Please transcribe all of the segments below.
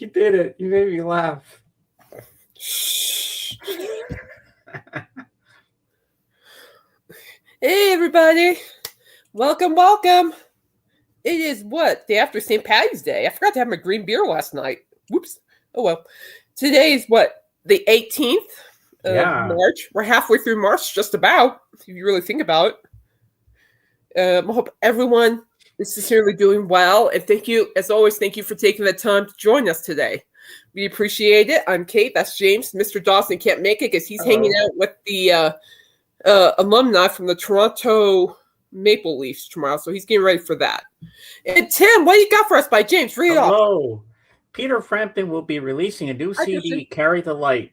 You did it. You made me laugh. Hey, everybody. Welcome. It is what? Day after St. Patty's Day. I forgot to have my green beer last night. Whoops. Oh, well. Today is what? The 18th of March. We're halfway through March, just about, if you really think about it. I hope everyone is sincerely doing well. And thank you, as always, thank you for taking the time to join us today. We appreciate it. I'm Kate. That's James. Mr. Dawson can't make it because he's hanging out with the alumni from the Toronto Maple Leafs tomorrow, so he's getting ready for that. And Tim, what do you got for us by James? Read it off. Hello. Peter Frampton will be releasing a new CD, Carry the Light.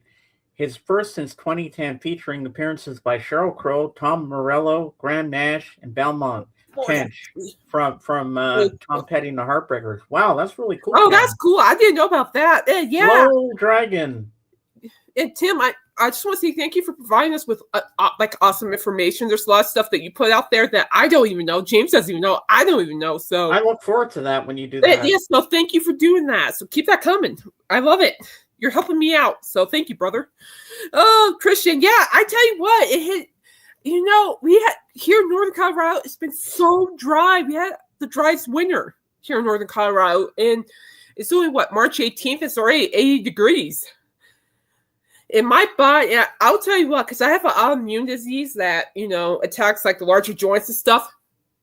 His first since 2010, featuring appearances by Sheryl Crow, Tom Morello, Graham Nash, and Belmont Tench from Tom Petty and the Heartbreakers. Wow, that's really cool. Oh, that's cool. I didn't know about that. Yeah. Slow Dragon. And Tim, I just want to say thank you for providing us with awesome information. There's a lot of stuff that you put out there that I don't even know. James doesn't even know. I don't even know. So I look forward to that when you do that. Yes, no, thank you for doing that. So keep that coming. I love it. You're helping me out. So thank you, brother. Oh, Christian. Yeah, I tell you what, it hit. You know, we had here in Northern Colorado, it's been so dry. We had the driest winter here in Northern Colorado. And it's only March 18th. It's already 80 degrees. In my body, I'll tell you what, because I have an autoimmune disease that, attacks like the larger joints and stuff.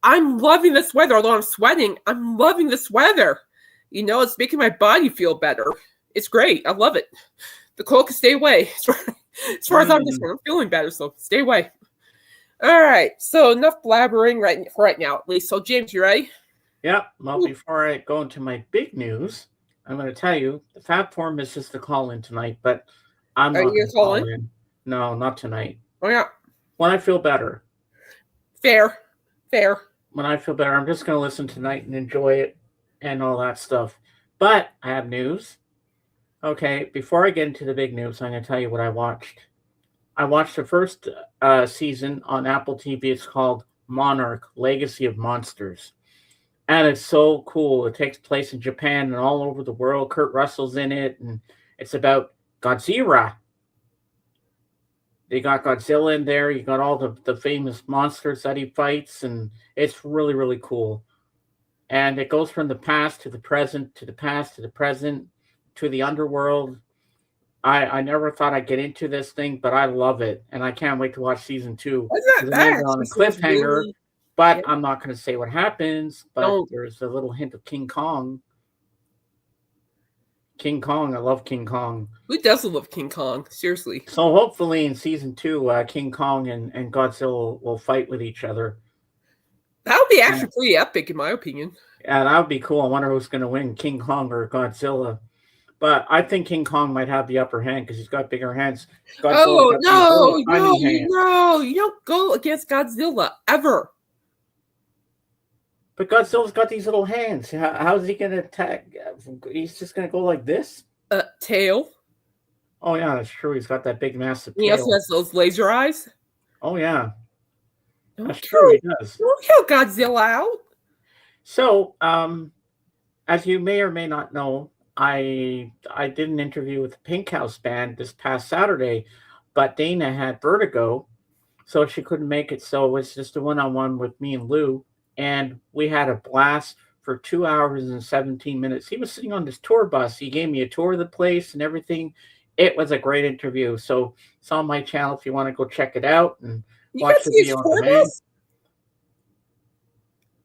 I'm loving this weather. Although I'm sweating, I'm loving this weather. It's making my body feel better. It's great. I love it. The cold can stay away. As far as I'm concerned, I'm feeling better, so stay away. All right. So enough blabbering right now, at least. So James, you ready? Yeah. Well, before I go into my big news, I'm going to tell you the Fab Four misses the call-in tonight, but I'm not going to call in. No, not tonight. Oh, yeah. When I feel better. Fair. When I feel better, I'm just going to listen tonight and enjoy it and all that stuff. But I have news. Okay, before I get into the big news, I'm going to tell you what I watched. I watched the first season on Apple TV. It's called Monarch, Legacy of Monsters. And it's so cool. It takes place in Japan and all over the world. Kurt Russell's in it, and it's about Godzilla. They got Godzilla in there. You got all the famous monsters that he fights, and it's really, really cool. And it goes from the past to the present, to the past to the present, to the underworld. I never thought I'd get into this thing, but I love it, and I can't wait to watch season 2. It's on a cliffhanger, but I'm not going to say what happens. But there's a little hint of King Kong. King Kong, I love King Kong. Who doesn't love King Kong? Seriously. So hopefully in season 2, King Kong and Godzilla will fight with each other. That would be actually pretty epic, in my opinion. Yeah, that would be cool. I wonder who's going to win, King Kong or Godzilla. But I think King Kong might have the upper hand because he's got bigger hands. No, you don't go against Godzilla, ever. But Godzilla's got these little hands. How's he going to attack? He's just going to go like this? Tail. Oh, yeah, that's true. He's got that big, massive tail. He also has those laser eyes. Oh, yeah. That's true, he does. Don't kill Godzilla out. So, as you may or may not know, I did an interview with the Pink House Band this past Saturday, but Dana had vertigo, so she couldn't make it. So it was just a one-on-one with me and Lou. And we had a blast for 2 hours and 17 minutes. He was sitting on this tour bus. He gave me a tour of the place and everything. It was a great interview. So it's on my channel if you want to go check it out and watch the video on demand.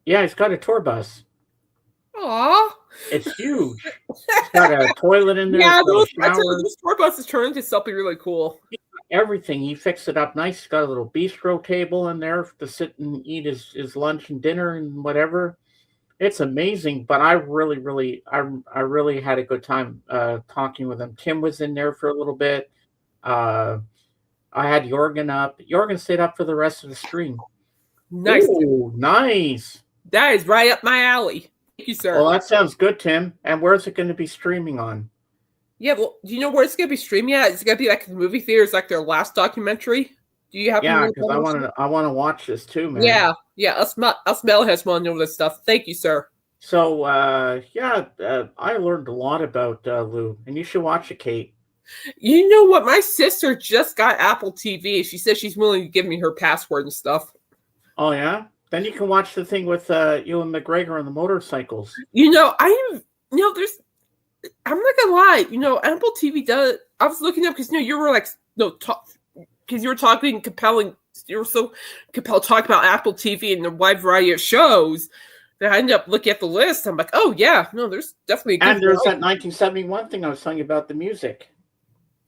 Yeah, he's got a tour bus. Aww. It's huge. It's got a toilet in there. Yeah, those tour buses turn into something really cool. Everything. He fixed it up nice. He's got a little bistro table in there to sit and eat his lunch and dinner and whatever. It's amazing. But I really had a good time talking with him. Tim was in there for a little bit. I had Jorgen up. Jorgen stayed up for the rest of the stream. Nice. Ooh, nice. That is right up my alley. Thank you, sir. Well, that sounds good, Tim. And where's it going to be streaming on? Yeah, well, do you know where it's going to be streaming at? It's going to be like the movie theaters, like their last documentary. Do you have? Yeah, because I want to watch this too, man. Yeah. Us metalheads want to know this stuff. Thank you, sir. So I learned a lot about Lou, and you should watch it, Kate. You know what? My sister just got Apple TV. She says she's willing to give me her password and stuff. Oh yeah, then you can watch the thing with Ewan McGregor on the motorcycles. You know, there's. I'm not gonna lie. You know, Apple TV does. I was looking up because you were like because you were talking compelling. You were so compelled talking about Apple TV and the wide variety of shows that I ended up looking at the list. I'm like, oh yeah, no, there's definitely a good. And there's that 1971 thing I was telling you about, the music.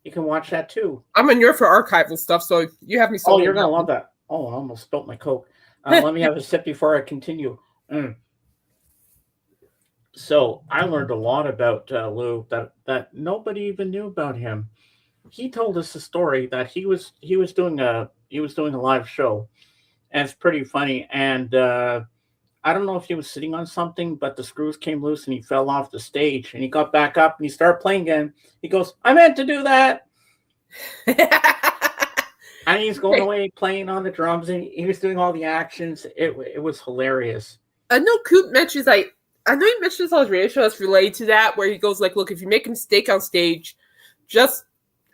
You can watch that too. I'm a nerd for archival stuff, so you have me. Oh, you're gonna love that. Oh, I almost spilt my Coke. Let me have a sip before I continue. So I learned a lot about Lou that nobody even knew about him. He told us a story that he was doing a live show, and it's pretty funny. And I don't know if he was sitting on something, but the screws came loose and he fell off the stage. And he got back up and he started playing again. He goes, "I meant to do that." And he's going away playing on the drums, and he was doing all the actions. It was hilarious. I know Coop mentions I know he mentions on his radio show that's related to that, where he goes like, "Look, if you make a mistake on stage, just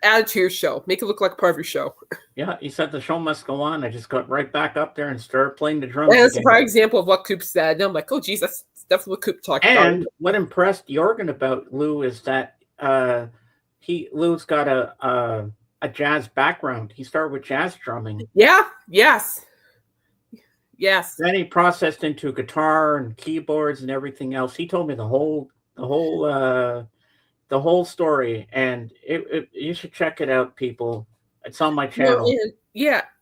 add it to your show. Make it look like part of your show." Yeah, he said the show must go on. I just got right back up there and started playing the drums. And that's a prime example of what Coop said. And I'm like, oh, geez, that's definitely what Coop talked about. And what impressed Jorgen about Lou is that Lou's got a jazz background. He started with jazz drumming. Yeah. Yes. Then he processed into guitar and keyboards and everything else. He told me the whole story, and you should check it out, people. It's on my channel.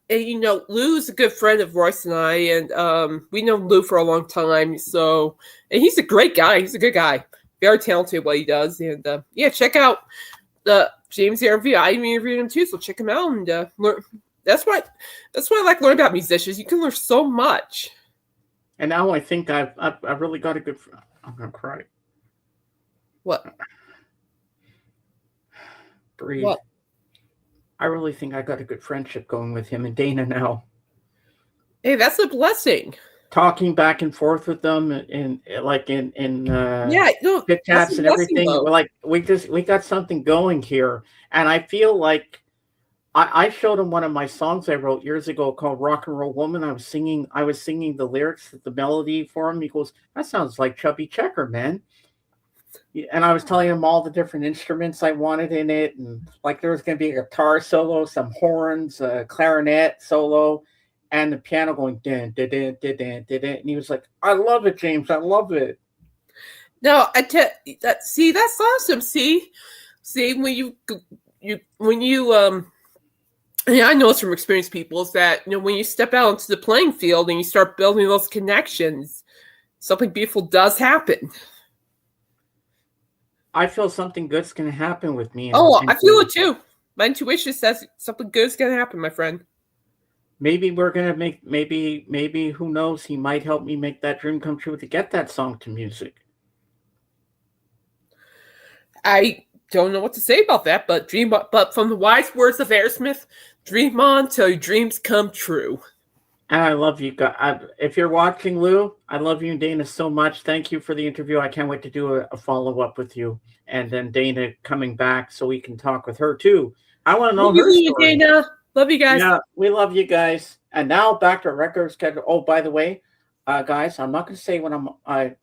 And Lou's a good friend of Royce and I, and we know Lou for a long time. So, and he's a great guy. He's a good guy, very talented at what he does. And check out the James interview. I interviewed him too, so check him out and learn. That's what I like learning about musicians. You can learn so much. And now I think I've really got a good. I'm gonna cry. What? Breathe. What? I really think I got a good friendship going with him and Dana now. Hey, that's a blessing. Talking back and forth with them in chit chats and everything. We're like, we got something going here, and I feel like I showed him one of my songs I wrote years ago called "Rock and Roll Woman." I was singing the lyrics, the melody for him. He goes, "That sounds like Chubby Checker, man." And I was telling him all the different instruments I wanted in it, and like there was going to be a guitar solo, some horns, a clarinet solo, and the piano going dun, dun, dun, dun, dun, dun, dun. And he was like, "I love it, James. I love it." No, see, that's awesome. See, when you I know it's from experienced people, is that when you step out into the playing field and you start building those connections, something beautiful does happen. I feel something good's going to happen with me. I feel it too. My intuition says something good's going to happen, my friend. Maybe we're going to make, maybe, who knows, he might help me make that dream come true to get that song to music. I don't know what to say about that, but from the wise words of Aerosmith, dream on till your dreams come true. And I love you guys. If you're watching, Lou, I love you and Dana so much. Thank you for the interview. I can't wait to do a follow-up with you. And then Dana coming back so we can talk with her too. I want to know her story. Dana. Love you guys. Yeah, we love you guys. And now back to record schedule. Oh, by the way, guys, I'm not going to say when I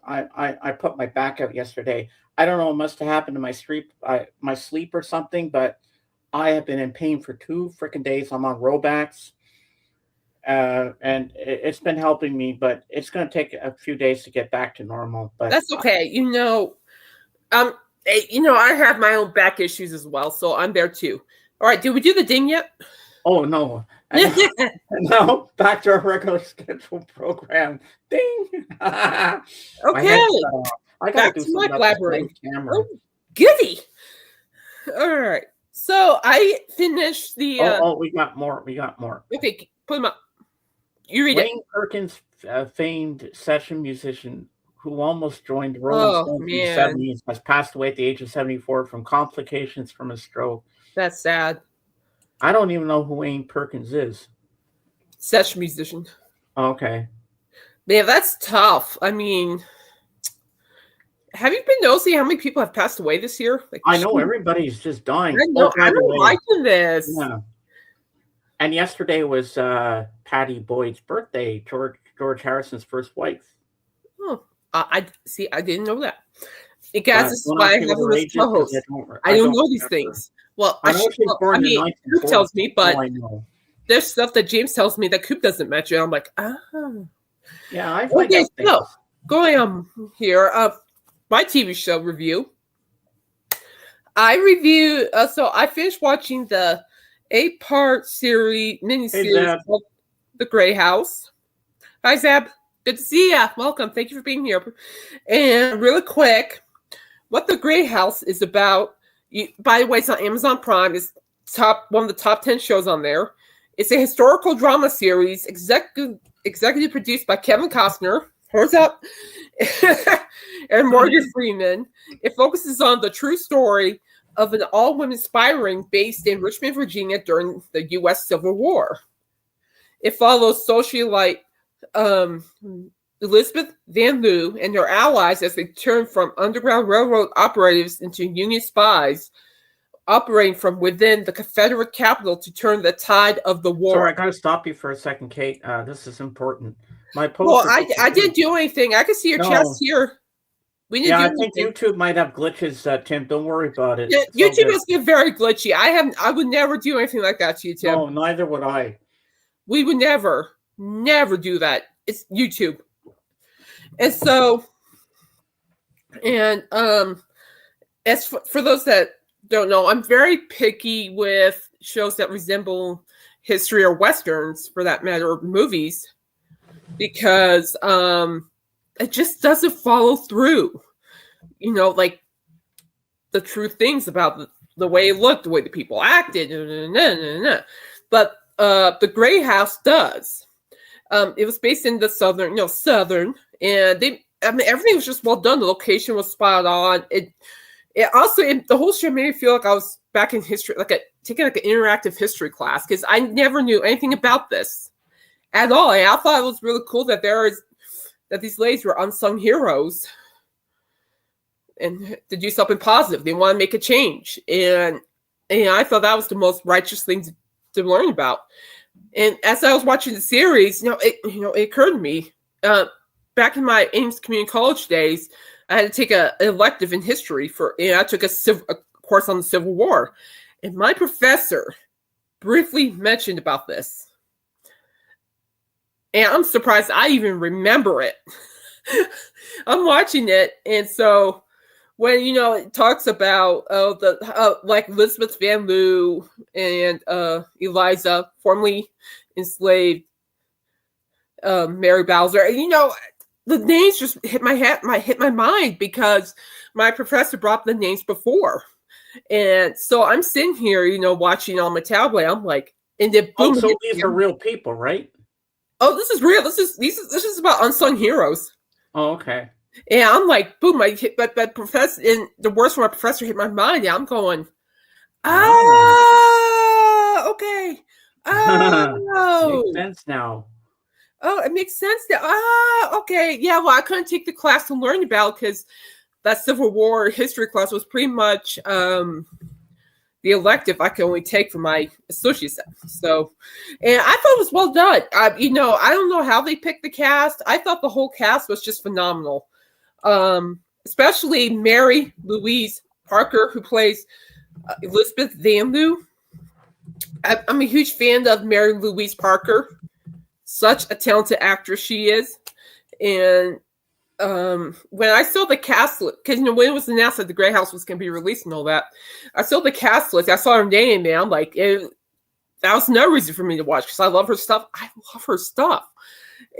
put my back out yesterday. I don't know. It must have happened to my sleep or something, but I have been in pain for 2 freaking days. I'm on Robax. And it's been helping me, but it's going to take a few days to get back to normal. But that's okay. I have my own back issues as well, so I'm there too. All right, did we do the ding yet? Oh no! No, back to our regular scheduled program. Ding. Okay. I got to do my blabbering. Camera. Oh, goody. All right. So I finished the. We got more. Okay, put them up. You read Wayne Perkins, famed session musician who almost joined the Rolling Stones in the 70s, has passed away at the age of 74 from complications from a stroke. That's sad. I don't even know who Wayne Perkins is. Session musician. Okay. Man, that's tough. I mean, have you been noticing how many people have passed away this year? Like, I know everybody's just dying. I know. By I'm the way, liking this. yeah. And yesterday was Patty Boyd's birthday, George Harrison's first wife. Oh, I see. I didn't know that. Guys, this is Don't why I ask me have what her this age is, 'cause co-host. I I don't don't know these remember. things. Well, I know she was born in the Coop 1940s. tells me, but I know. there's stuff that James tells me that Coop doesn't mention. I'm like, Yeah, I find okay. out things. So going here, my TV show review. I review. So I finished watching the 8-part miniseries of The Grey House. Hi, Zeb. Good to see ya. Welcome. Thank you for being here. And really quick, what The Grey House is about. By the way, it's on Amazon Prime. It's one of the top 10 shows on there. It's a historical drama series, executive produced by Kevin Costner. Horns up. And Morgan Freeman. It focuses on the true story of an all-women spy ring based in Richmond, Virginia during the U.S. Civil War. It follows socialite Elizabeth Van Loo and their allies as they turn from Underground Railroad operatives into Union spies operating from within the Confederate capital to turn the tide of the war. Sorry, I got to stop you for a second, Kate. This is important. My post. Well, I didn't do anything. I can see your chest here. We didn't do anything. I think YouTube might have glitches, Tim. Don't worry about it. Yeah, YouTube has been very glitchy. I would never do anything like that to you, Tim. No, neither would I. We would never do that. It's YouTube. And so, and as for those that don't know, I'm very picky with shows that resemble history or westerns, for that matter, movies, because it just doesn't follow through. Like the true things about the way it looked, the way the people acted, but The Grey House does. It was based in the southern, and everything was just well done. The location was spot on. It also, the whole show made me feel like I was back in history, taking an interactive history class, because I never knew anything about this at all. And I thought it was really cool that these ladies were unsung heroes and to do something positive. They want to make a change, and I thought that was the most righteous thing to learn about. And as I was watching the series, it occurred to me, back in my Ames Community College days, I had to take an elective in history I took a course on the Civil War, and my professor briefly mentioned about this, and I'm surprised I even remember it. I'm watching it, and so when it talks about like Elizabeth Van Loo and Eliza, formerly enslaved Mary Bowser, the names just hit my mind, because my professor brought the names before, and so I'm sitting here, watching on my tablet. I'm like, and then boom! So these are real people, right? Oh, this is real. This is about unsung heroes. Oh, okay. And I'm like, boom! But professor, and the words from my professor hit my mind. And I'm going, okay. Oh, makes sense now. Oh, it makes sense now. Okay. Yeah, well, I couldn't take the class to learn about, because that Civil War history class was pretty much the elective I could only take for my associate's. So, and I thought it was well done. I don't know how they picked the cast. I thought the whole cast was just phenomenal. Especially Mary Louise Parker, who plays Elizabeth Van Loo. I'm a huge fan of Mary Louise Parker. Such a talented actress she is. And when I saw the cast list, because when it was announced that The Grey House was going to be released and all that, I saw the cast list. I saw her name, and I'm like, that was no reason for me to watch, because I love her stuff.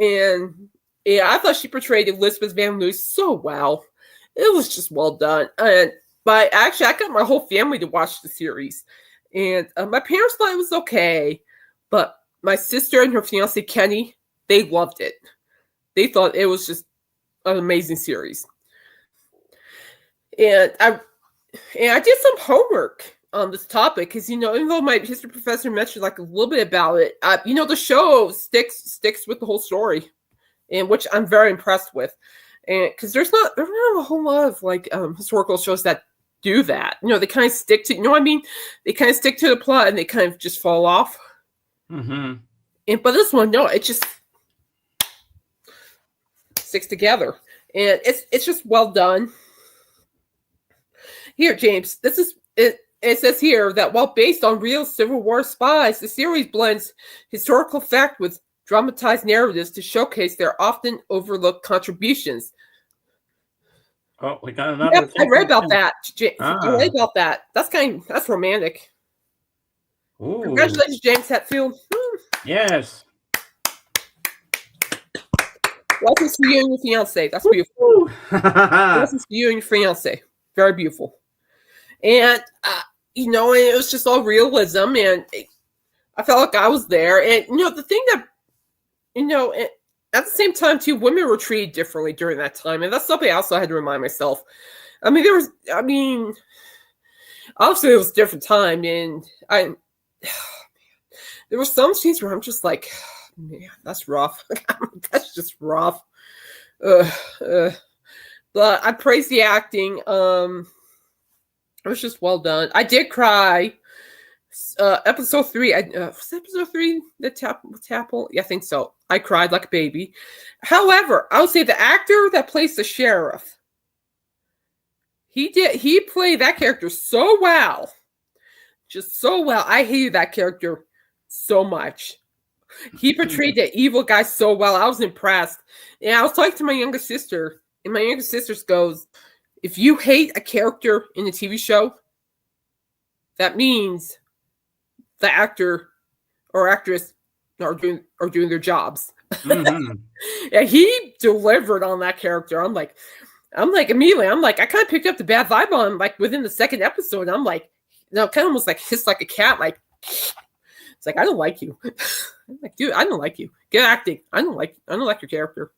And yeah, I thought she portrayed Elizabeth Van Loo so well. It was just well done. But actually, I got my whole family to watch the series, and my parents thought it was okay, but my sister and her fiance Kenny, they loved it. They thought it was just an amazing series. And I did some homework on this topic, because even though my history professor mentioned a little bit about it, the show sticks with the whole story, and which I'm very impressed with. and because there's not a whole lot of like historical shows that do that. They kind of stick to, what I mean? They kind of stick to the plot and they kind of just fall off. Mm-hmm. But this one, no, it just sticks together, and it's just well done. Here, James, this is it. It says here that while based on real Civil War spies, the series blends historical fact with dramatized narratives to showcase their often overlooked contributions. Oh, we got another. Yep, I read about that. I read about that. That's romantic. Ooh. Congratulations, James Hetfield. Yes. License to you and your fiance. That's beautiful. License to you and your fiance. Very beautiful. And and it was just all realism, and I felt like I was there. And the thing that at the same time too, women were treated differently during that time, and that's something else I had to remind myself. Obviously it was a different time, and there were some scenes where I'm just like, man, that's rough. That's just rough. But I praise the acting. It was just well done. I did cry. Episode 3. Was episode 3 the Tapple? Yeah, I think so. I cried like a baby. However, I would say the actor that plays the sheriff, he played that character so well. Just so well. I hated that character so much. He portrayed the evil guy so well. I was impressed. And I was talking to my younger sister, and my younger sister goes, if you hate a character in a TV show, that means the actor or actress are doing their jobs. Mm-hmm. And he delivered on that character. I'm like immediately, I kind of picked up the bad vibe on him, like within the second episode. I'm like, kind of almost like hissed like a cat, like it's like, I don't like you. I'm like, dude, I don't like you. Get acting. I don't like your character.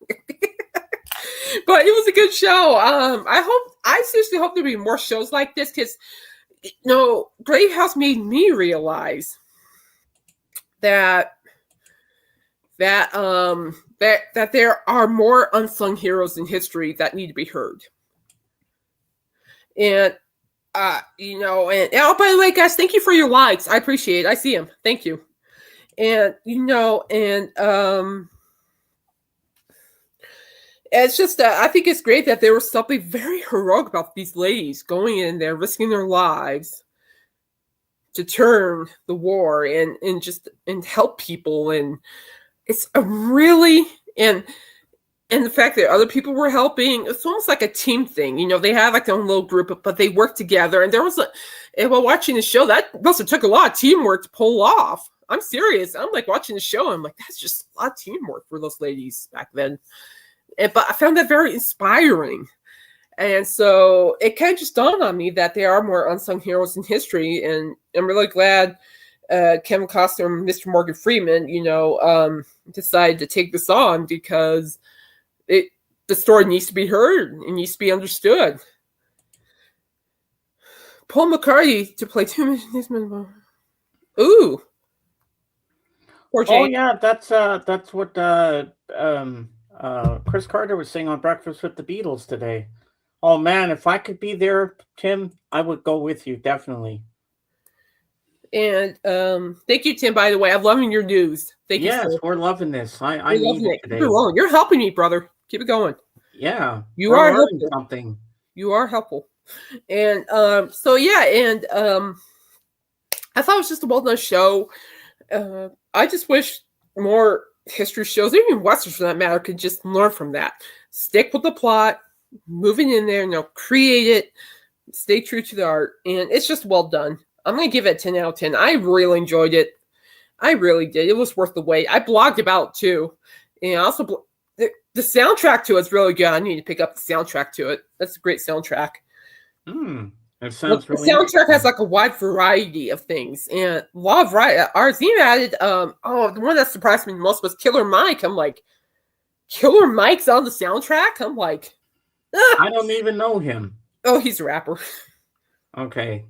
But it was a good show. I seriously hope there'll be more shows like this, because Grey House made me realize that there are more unsung heroes in history that need to be heard. And and oh, by the way, guys, thank you for your likes. I appreciate it. I see them. Thank you. And it's just I think it's great that there was something very heroic about these ladies going in there, risking their lives to turn the war and help people. And it's a really and the fact that other people were helping, it's almost like a team thing. They have like their own little group, but they work together. And there was and while watching the show, that must have took a lot of teamwork to pull off. I'm serious. I'm like watching the show. I'm like, that's just a lot of teamwork for those ladies back then. But I found that very inspiring. And so it kind of just dawned on me that there are more unsung heroes in history. And I'm really glad Kevin Costner and Mr. Morgan Freeman, decided to take this on, because the story needs to be heard and needs to be understood. Paul McCartney to play 2 minutes. Ooh. Oh yeah, that's what Chris Carter was saying on Breakfast with the Beatles today. Oh man, if I could be there, Tim, I would go with you, definitely. And thank you, Tim, by the way. I'm loving your news. Thank you. Yes, we're loving this. I need it today. You're helping me, brother. Keep it going. Yeah. You are learning something. You are helpful. And so yeah, and I thought it was just a well-done show. I just wish more history shows, even westerns for that matter, could just learn from that. Stick with the plot, moving in there, create it, stay true to the art, and it's just well done. I'm going to give it a 10 out of 10. I really enjoyed it. I really did. It was worth the wait. I blogged about it too. And also, the soundtrack to it's really good. I need to pick up the soundtrack to it. That's a great soundtrack. It sounds really the soundtrack has like a wide variety of things, and a lot of variety. Ours even added, the one that surprised me the most was Killer Mike. I'm like, Killer Mike's on the soundtrack? I'm like, I don't even know him. Oh, he's a rapper. Okay.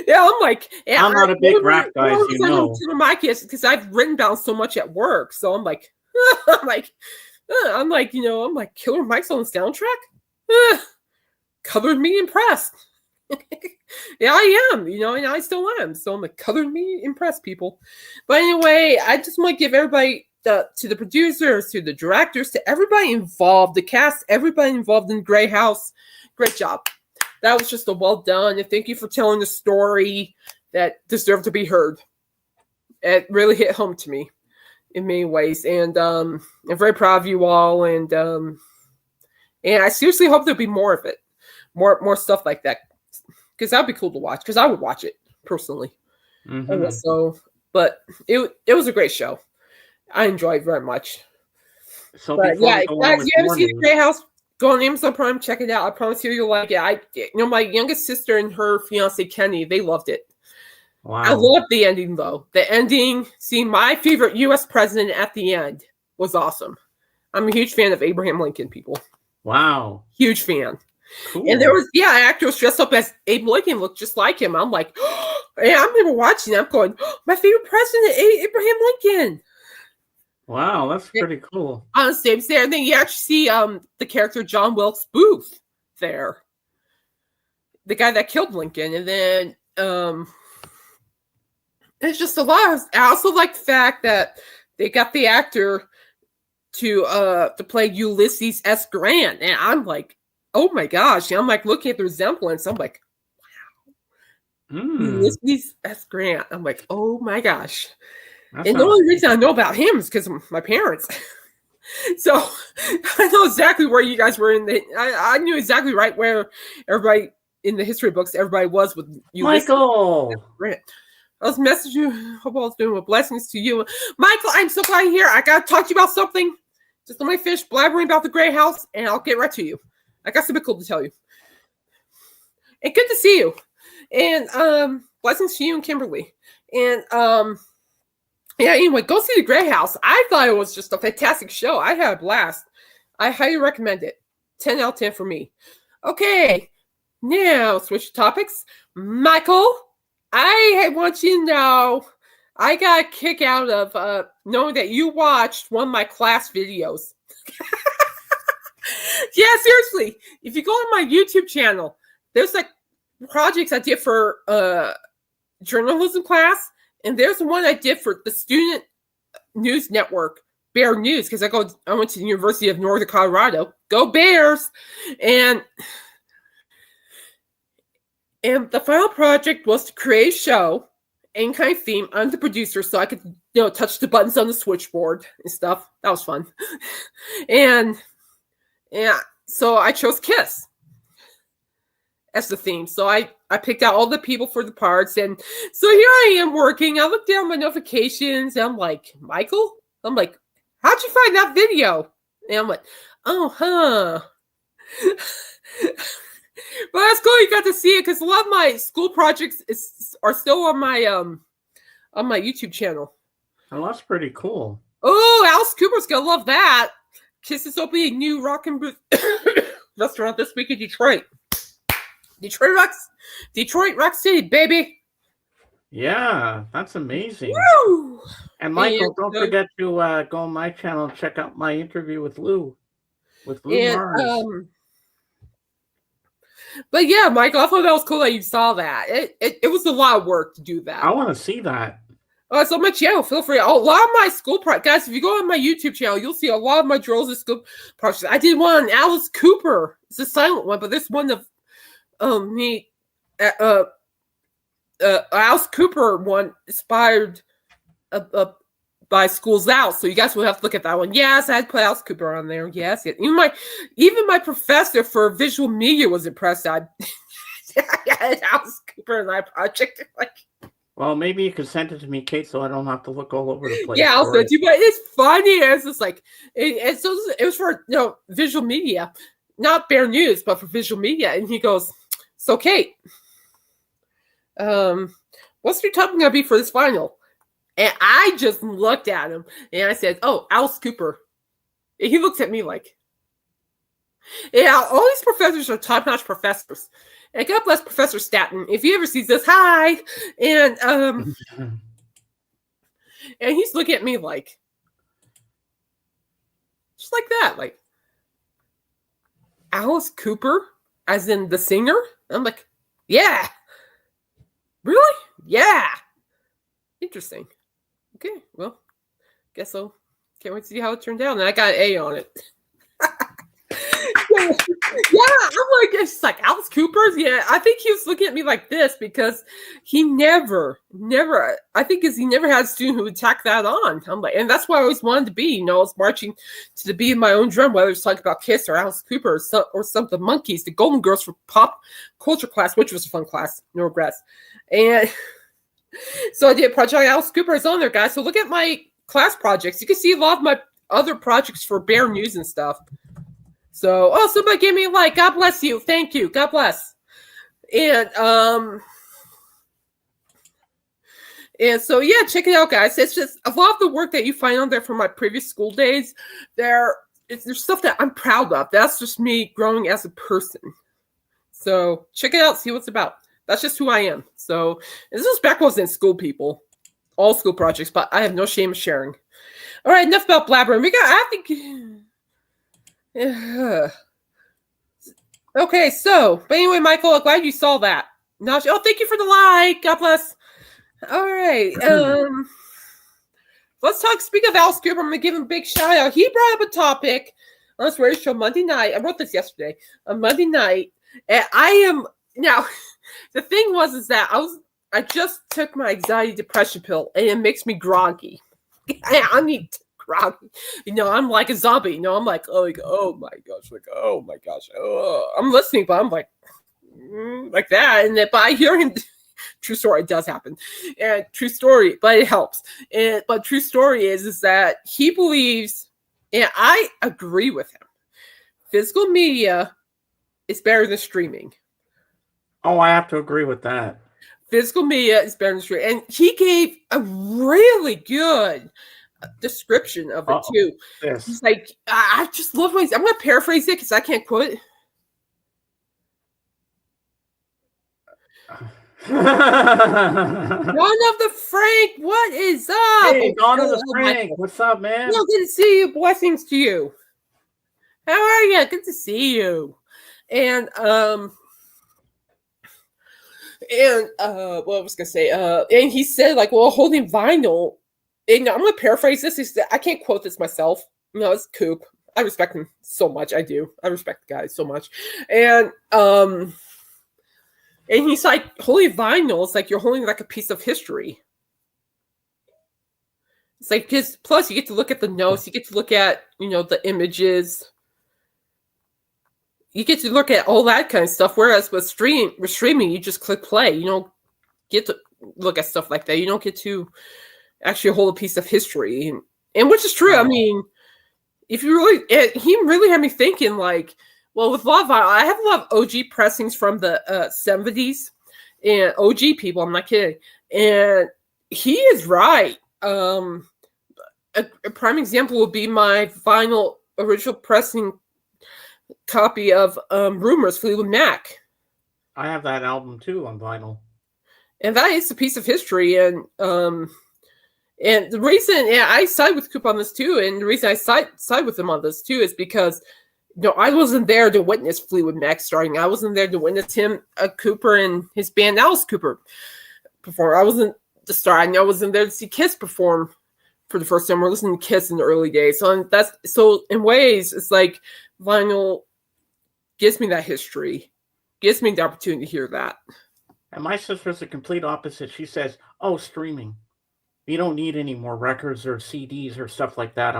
Yeah, I'm like, I'm not a big rap guy, as you know. Killer Mike is, because I've written down so much at work, so I'm like, I'm like, Killer Mike's on the soundtrack? Colored me impressed. Yeah, I am, and I still am. So I'm like, colored me impressed, people. But anyway, I just want to give everybody, to the producers, to the directors, to everybody involved, the cast, everybody involved in Grey House. Great job. That was just a well done. And thank you for telling the story that deserved to be heard. It really hit home to me in many ways. And I'm very proud of you all. And I seriously hope there'll be more of it. More stuff like that. Because that'd be cool to watch. Because I would watch it personally. Mm-hmm. So, but it was a great show. I enjoyed it very much. So but yeah, if you ever see Grey House, go on Amazon Prime, check it out. I promise you'll like it. My youngest sister and her fiance Kenny, they loved it. Wow. I loved the ending though. The ending, seeing my favorite U.S. president at the end was awesome. I'm a huge fan of Abraham Lincoln, people. Wow. Huge fan. Cool. And there was, an actor was dressed up as Abe Lincoln, looked just like him. I'm like, and I remember watching it, I'm going, my favorite president, Abraham Lincoln. Wow, that's pretty cool. On the stage there. And then you actually see the character John Wilkes Booth there. The guy that killed Lincoln. And then it's just a lot. I also like the fact that they got the actor to play Ulysses S. Grant. And I'm like, oh my gosh. And I'm like looking at the resemblance. I'm like, wow. Ulysses S. Grant. I'm like, oh my gosh. And the only reason I know about him is because of my parents. So I know exactly where you guys were I knew exactly right where everybody in the history books, everybody was with Ulysses. Michael. Grant. I was messaging you. Hope all is doing well. Blessings to you. Michael, I'm so glad you're here. I got to talk to you about something. Just let me finish blabbering about the Grey House, and I'll get right to you. I got something cool to tell you. And good to see you. And blessings to you and Kimberly. And yeah, anyway, go see the Grey House. I thought it was just a fantastic show. I had a blast. I highly recommend it. 10 out of 10 for me. Okay, now switch topics. Michael, I want you to know I got a kick out of knowing that you watched one of my class videos. Yeah, seriously. If you go on my YouTube channel, there's like projects I did for journalism class. And there's one I did for the Student News Network, Bear News, because I went to the University of Northern Colorado. Go Bears! And the final project was to create a show, any kind of theme. I'm the producer, so I could touch the buttons on the switchboard and stuff. That was fun. And so I chose Kiss as the theme. So I picked out all the people for the parts. And so here I am working. I look down my notifications. And I'm like, Michael? I'm like, how'd you find that video? And I'm like, oh, huh. Well, that's cool. You got to see it because a lot of my school projects are still on my YouTube channel. Oh, that's pretty cool. Oh, Alice Cooper's going to love that. Kiss is opening a new rock and restaurant this week in Detroit. Detroit Rock City, baby. Yeah, that's amazing. Woo! And Michael, don't forget to go on my channel and check out my interview with Lou Mars. But yeah, Michael, I thought that was cool that you saw that. It was a lot of work to do that. I want to see that. It's on my channel. Feel free. A lot of my school projects, guys, if you go on my YouTube channel, you'll see a lot of my drills and school projects. I did one on Alice Cooper. It's a silent one, but this one of me, Alice Cooper one inspired by Schools Out. So you guys will have to look at that one. Yes, I had to put Alice Cooper on there. Yes. Even my professor for visual media was impressed. I had Alice Cooper in my project. Well, maybe you could send it to me, Kate, so I don't have to look all over the place. Yeah, I'll send it to you. But it's funny. It's just like it was for visual media, not Bear News, but for visual media. And he goes, "So, Kate, what's your topic gonna be for this final?" And I just looked at him and I said, "Oh, Alice Cooper." And he looks at me like, "Yeah, all these professors are top-notch professors." And God bless Professor Staten. If he ever sees this, hi. And and he's looking at me like, Just like that. Like, Alice Cooper, as in the singer? I'm like, yeah. Really? Yeah. Interesting. Okay, well, guess so. Can't wait to see how it turned out. And I got an A on it. Yeah, I'm like, it's like Alice Cooper's. Yeah, I think he was looking at me like this because he never, I think because he never had a student who would tack that on. I'm like, and that's what I always wanted to be. You know, I was marching to the beat of my own drum, whether it's talking about Kiss or Alice Cooper or some of the Monkeys, the Golden Girls for pop culture class, which was a fun class, no regrets. And so I did a project on Alice Cooper. It's on there, guys. So look at my class projects. You can see a lot of my other projects for Bear News and stuff. So, oh, somebody gave me a like. God bless you. Thank you. God bless. And so yeah, check it out, guys. It's just a lot of the work that you find on there from my previous school days. There's stuff that I'm proud of. That's just me growing as a person. So check it out. See what it's about. That's just who I am. So this was back when I was in school, people. All school projects, but I have no shame of sharing. All right, enough about blabbering. Okay, so, but anyway, Michael, I'm glad you saw that. Oh, thank you for the like. God bless. All right. Let's talk. Speak of Alice Cooper, I'm going to give him a big shout out. He brought up a topic on his radio show Monday night. I wrote this yesterday. On Monday night. And now, the thing is that I just took my anxiety depression pill and it makes me groggy. I need groggy. You know, I'm like a zombie. You know, I'm like, oh my gosh, oh. I'm listening, but I'm like that. And but I hear him. True story, it does happen. And true story, but it helps. But true story is that he believes, and I agree with him. Physical media is better than streaming. Oh, I have to agree with that. Physical media is better than streaming, and he gave a really good description of it too. Yes. He's like, I just love what I'm going to paraphrase it because I can't quote it. Dawn of the Frank, what is up? Hey, Dawn of the Frank, what's up, man? Well, good to see you. Blessings to you. How are you? Good to see you. And what I was gonna say, and he said, like, well, holding vinyl. And I'm gonna paraphrase this. I can't quote this myself. No, it's Coop. I respect him so much. I do. I respect the guy so much. And he's like, holding vinyl, it's like you're holding like a piece of history. It's like, because plus you get to look at the notes, you get to look at, you know, the images. You get to look at all that kind of stuff. Whereas with streaming, you just click play. You don't get to look at stuff like that. You don't get to actually hold a piece of history. And which is true. I mean, if you really, he really had me thinking, like, well, with a lot of, I have a lot of OG pressings from the 70s and OG people. I'm not kidding. And he is right. A prime example would be my vinyl original pressing copy of Rumors, Fleetwood Mac. I have that album too on vinyl. And that is a piece of history. And the reason I side with Coop on this too, and the reason I side with him on this too is because, you know, I wasn't there to witness Fleetwood Mac starting. I wasn't there to witness him, Cooper, and his band Alice Cooper perform. I wasn't the star. I wasn't there to see Kiss perform for the first time. We're listening to Kiss in the early days. So in ways, it's like vinyl gives me that history, gives me the opportunity to hear that. And my sister's the complete opposite. She says, oh, streaming. You don't need any more records or CDs or stuff like that.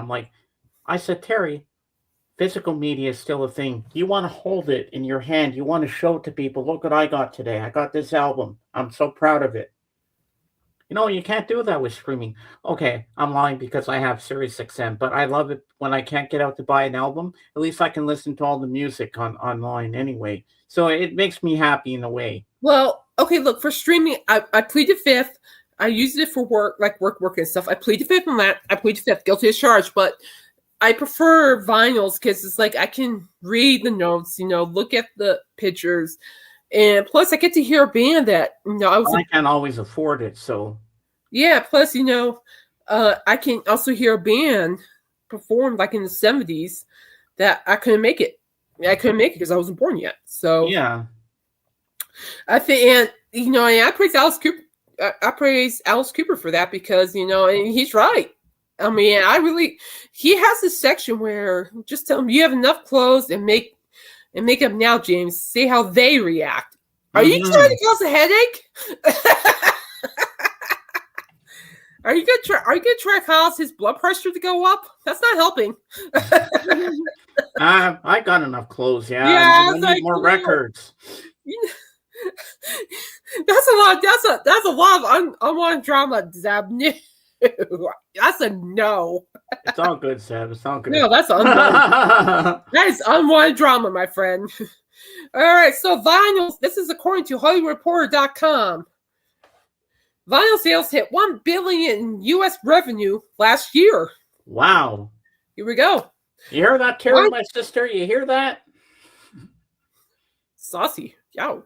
I said, Terry, physical media is still a thing. You want to hold it in your hand. You want to show it to people. Look what I got today. I got this album. I'm so proud of it. You know, you can't do that with streaming. Okay, I'm lying because I have SiriusXM, but I love it when I can't get out to buy an album. At least I can listen to all the music online anyway. So it makes me happy in a way. Well, okay, look, for streaming, I plead the fifth. I used it for work, like work and stuff. I plead the fifth on that. I plead the fifth, guilty as charged. But I prefer vinyls because it's like I can read the notes, you know, look at the pictures. And plus, I get to hear a band that, you know, I can't always afford it, so. Yeah, plus, you know, I can also hear a band performed like in the 70s that I couldn't make it. I couldn't make it because I wasn't born yet. So Yeah. I think, and and I praise Alice Cooper. I praise Alice Cooper for that because and he's right. I mean, he has this section where just tell him you have enough clothes and make up now, James. See how they react. Are you trying to cause a headache? Are you gonna try to cause his blood pressure to go up? That's not helping. I got enough clothes. Yeah. Yeah, I need more records. That's a lot. That's a lot of unwanted drama, Zeb. No. That's a no. It's all good, Zeb. It's all good. No, that's unwanted. That is unwanted drama, my friend. All right, so vinyls. This is according to HollywoodReporter.com. Vinyl sales hit $1 billion in U.S. revenue last year. Wow. Here we go. You hear that, Terry, my sister? You hear that? Saucy. Yow.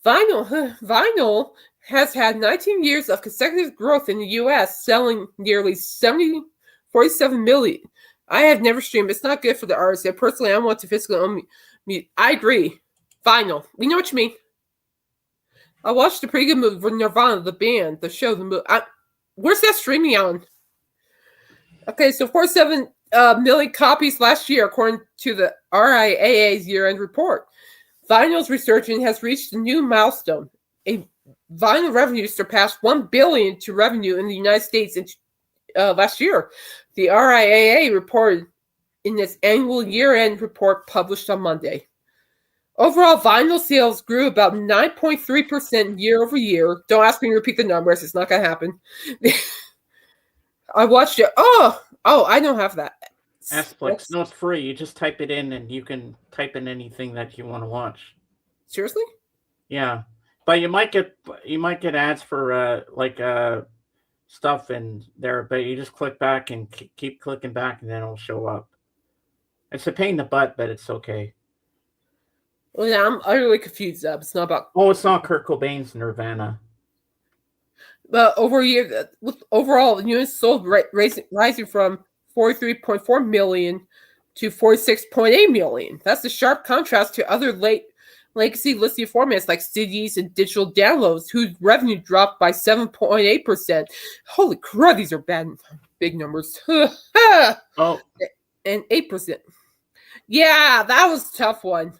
Vinyl has had 19 years of consecutive growth in the U.S., selling nearly 47 million. I have never streamed. It's not good for the artist. And personally, I want to physically own me. I agree. Vinyl. We know what you mean. I watched a pretty good movie for Nirvana, the band, the show, the movie. Where's that streaming on? Okay, so 47 million copies last year, according to the RIAA's year-end report. Vinyl's resurgence has reached a new milestone. A vinyl revenue surpassed $1 billion to revenue in the United States last year. The RIAA reported in its annual year-end report published on Monday. Overall, vinyl sales grew about 9.3% year over year. Don't ask me to repeat the numbers. It's not going to happen. I watched it. Oh, I don't have that. Netflix. No, it's free. You just type it in and you can type in anything that you want to watch. Seriously? Yeah. But you might get ads for stuff in there, but you just click back and keep clicking back and then it'll show up. It's a pain in the butt, but it's okay. Well, yeah, I'm utterly confused. It's not about. Oh, it's not Kurt Cobain's Nirvana. But over a year, overall units sold rising from 43.4 million to 46.8 million. That's a sharp contrast to other legacy listing formats like CDs and digital downloads, whose revenue dropped by 7.8%. Holy crap, these are big numbers. Oh, and 8%. Yeah, that was a tough one.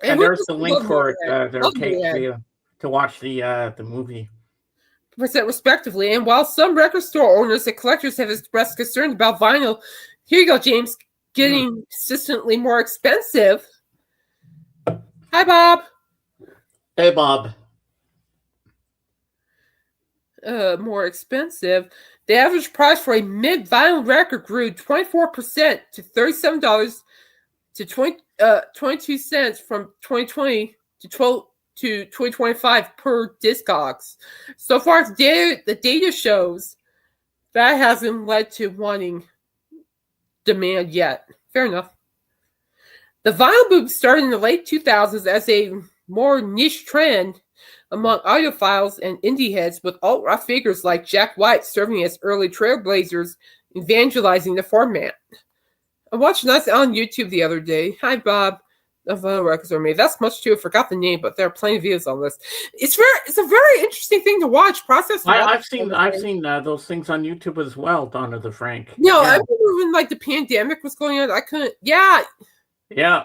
And there's the link for it for you to watch the movie. Percent respectively. And while some record store owners and collectors have expressed concern about vinyl, here you go, James, getting consistently more expensive. Hi, Bob. Hey, Bob. More expensive. The average price for a mid-vinyl record grew 24% to $37 to 22 cents from 2020 to 2025 per Discogs. So far, the data shows that hasn't led to wanting demand yet. Fair enough. The vinyl boom started in the late 2000s as a more niche trend among audiophiles and indie heads, with alt-rock figures like Jack White serving as early trailblazers, evangelizing the format. I watched this on YouTube the other day. Hi, Bob. The vinyl records are made. That's much too. I forgot the name, but there are plenty of videos on this. It's a very interesting thing to watch. I've seen those things on YouTube as well, Donna the Frank. No, yeah. I remember when the pandemic was going on. I couldn't. Yeah. Yeah.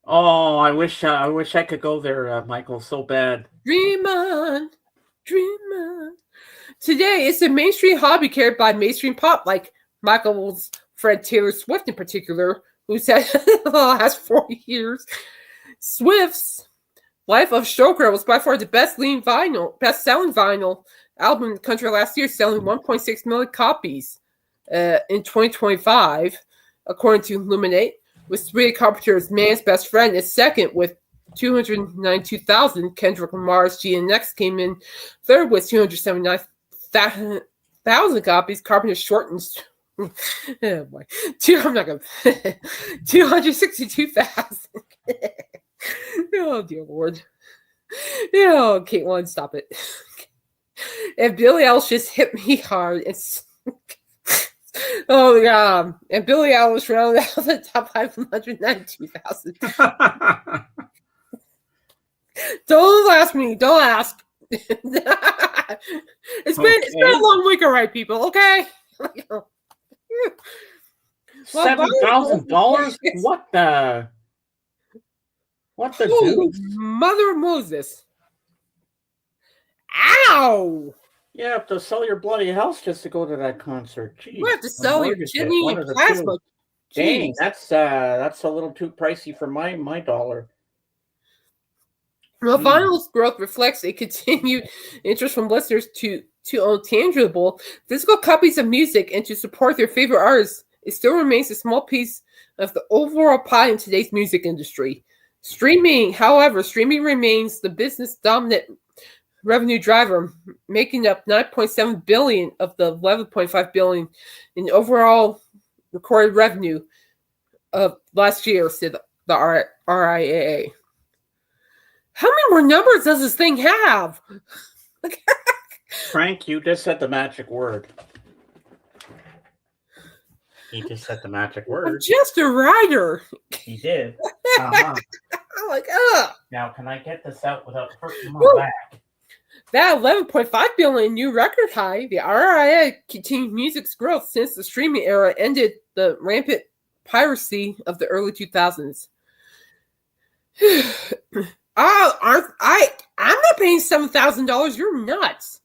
Oh, I wish I could go there, Michael, so bad. Dream on. Today, it's a mainstream hobby carried by mainstream pop, like Michael's friend Taylor Swift in particular, who said the last 40 years. Swift's Life of Showgirl was by far the best-selling vinyl album in the country last year, selling 1.6 million copies in 2025, according to Illuminate, with three competitors. Man's Best Friend is second with 292,000. Kendrick Lamar's GNX came in third with 279,000 copies. Carpenter shortens. Oh boy, 262,000. Oh dear Lord. Oh, Caitlin, stop it. And Billie Eilish just hit me hard. Oh yeah, and Billie Eilish rounded out the top 592,000. Don't ask me. Don't ask. It's been a long week, all right, people. Okay. $7,000? What the? What the Holy deuce? Mother of Moses! Ow! You have to sell your bloody house just to go to that concert. Jeez. You have to sell your kidney and plasma. Dang, that's a little too pricey for my dollar. Well, vinyl's growth reflects a continued interest from listeners to own tangible physical copies of music and to support their favorite artists. It still remains a small piece of the overall pie in today's music industry. However, streaming remains the business dominant revenue driver, making up $9.7 billion of the $11.5 billion in overall recorded revenue of last year, said the RIAA. How many more numbers does this thing have? Frank, you just said the magic word. He just said the magic word. I'm just a writer. He did. I'm like, Now, can I get this out without hurting my back? That 11.5 billion new record high, the RIA continued music's growth since the streaming era ended the rampant piracy of the early 2000s. I'm not paying $7,000. You're nuts.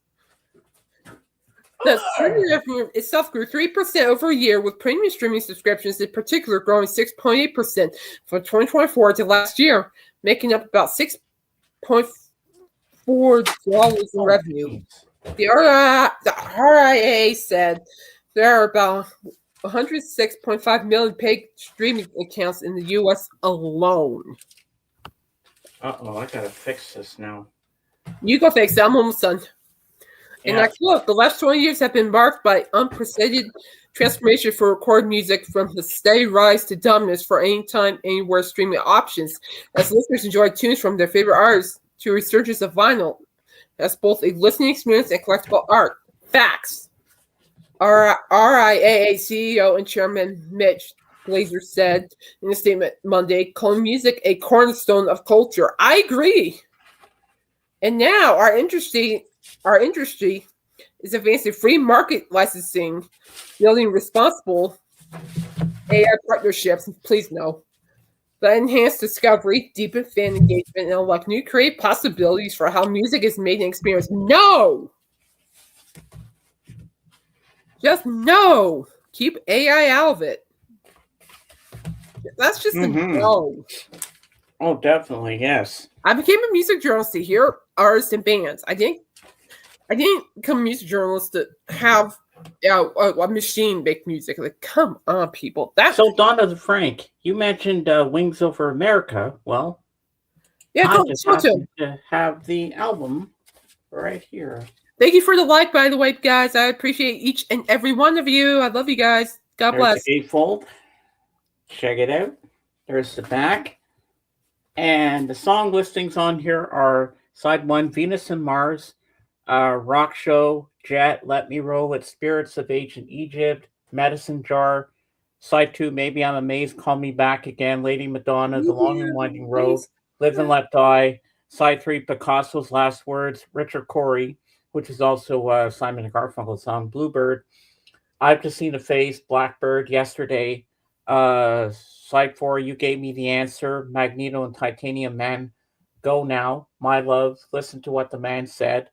The streaming revenue itself grew 3% over a year, with premium streaming subscriptions in particular growing 6.8% from 2024 to last year, making up about $6.4 in revenue. The RIA said there are about 106.5 million paid streaming accounts in the U.S. alone. Uh-oh, I gotta fix this now. You go fix it. I'm almost done. And I quote, the last 20 years have been marked by unprecedented transformation for recorded music, from the steady rise to dominance for anytime, anywhere streaming options, as listeners enjoy tunes from their favorite artists, to a resurgence of vinyl as both a listening experience and collectible art. Facts. RIAA CEO and Chairman Mitch Glazer said in a statement Monday, calling music a cornerstone of culture. I agree. And now our industry is advancing free market licensing, building responsible AI partnerships. Please no. That enhance discovery, deepen fan engagement, and unlock new creative possibilities for how music is made and experienced. No! Just no! Keep AI out of it. That's just a no. Oh, definitely, yes. I became a music journalist to hear artists and bands. I didn't become a music journalist to have a machine make music. Like, come on, people. So, Donna the Frank, you mentioned Wings Over America. Well, yeah, I just happen to have the album right here. Thank you for the like, by the way, guys. I appreciate each and every one of you. I love you guys. God bless. The gatefold. Check it out. There's the back. And the song listings on here are side 1, Venus and Mars, Rock Show, Jet, Let Me Roll It, Spirits of Ancient Egypt, Medicine Jar. Side 2, Maybe I'm Amazed, Call Me Back Again, Lady Madonna, The Long and Winding Road, Live and Let Die. Side 3, Picasso's Last Words, Richard Corey, which is also Simon and Garfunkel's song, Bluebird. I've Just Seen a Face, Blackbird, Yesterday. Side 4, You Gave Me the Answer, Magneto and Titanium Man, Go Now, My Love, Listen to What the Man Said.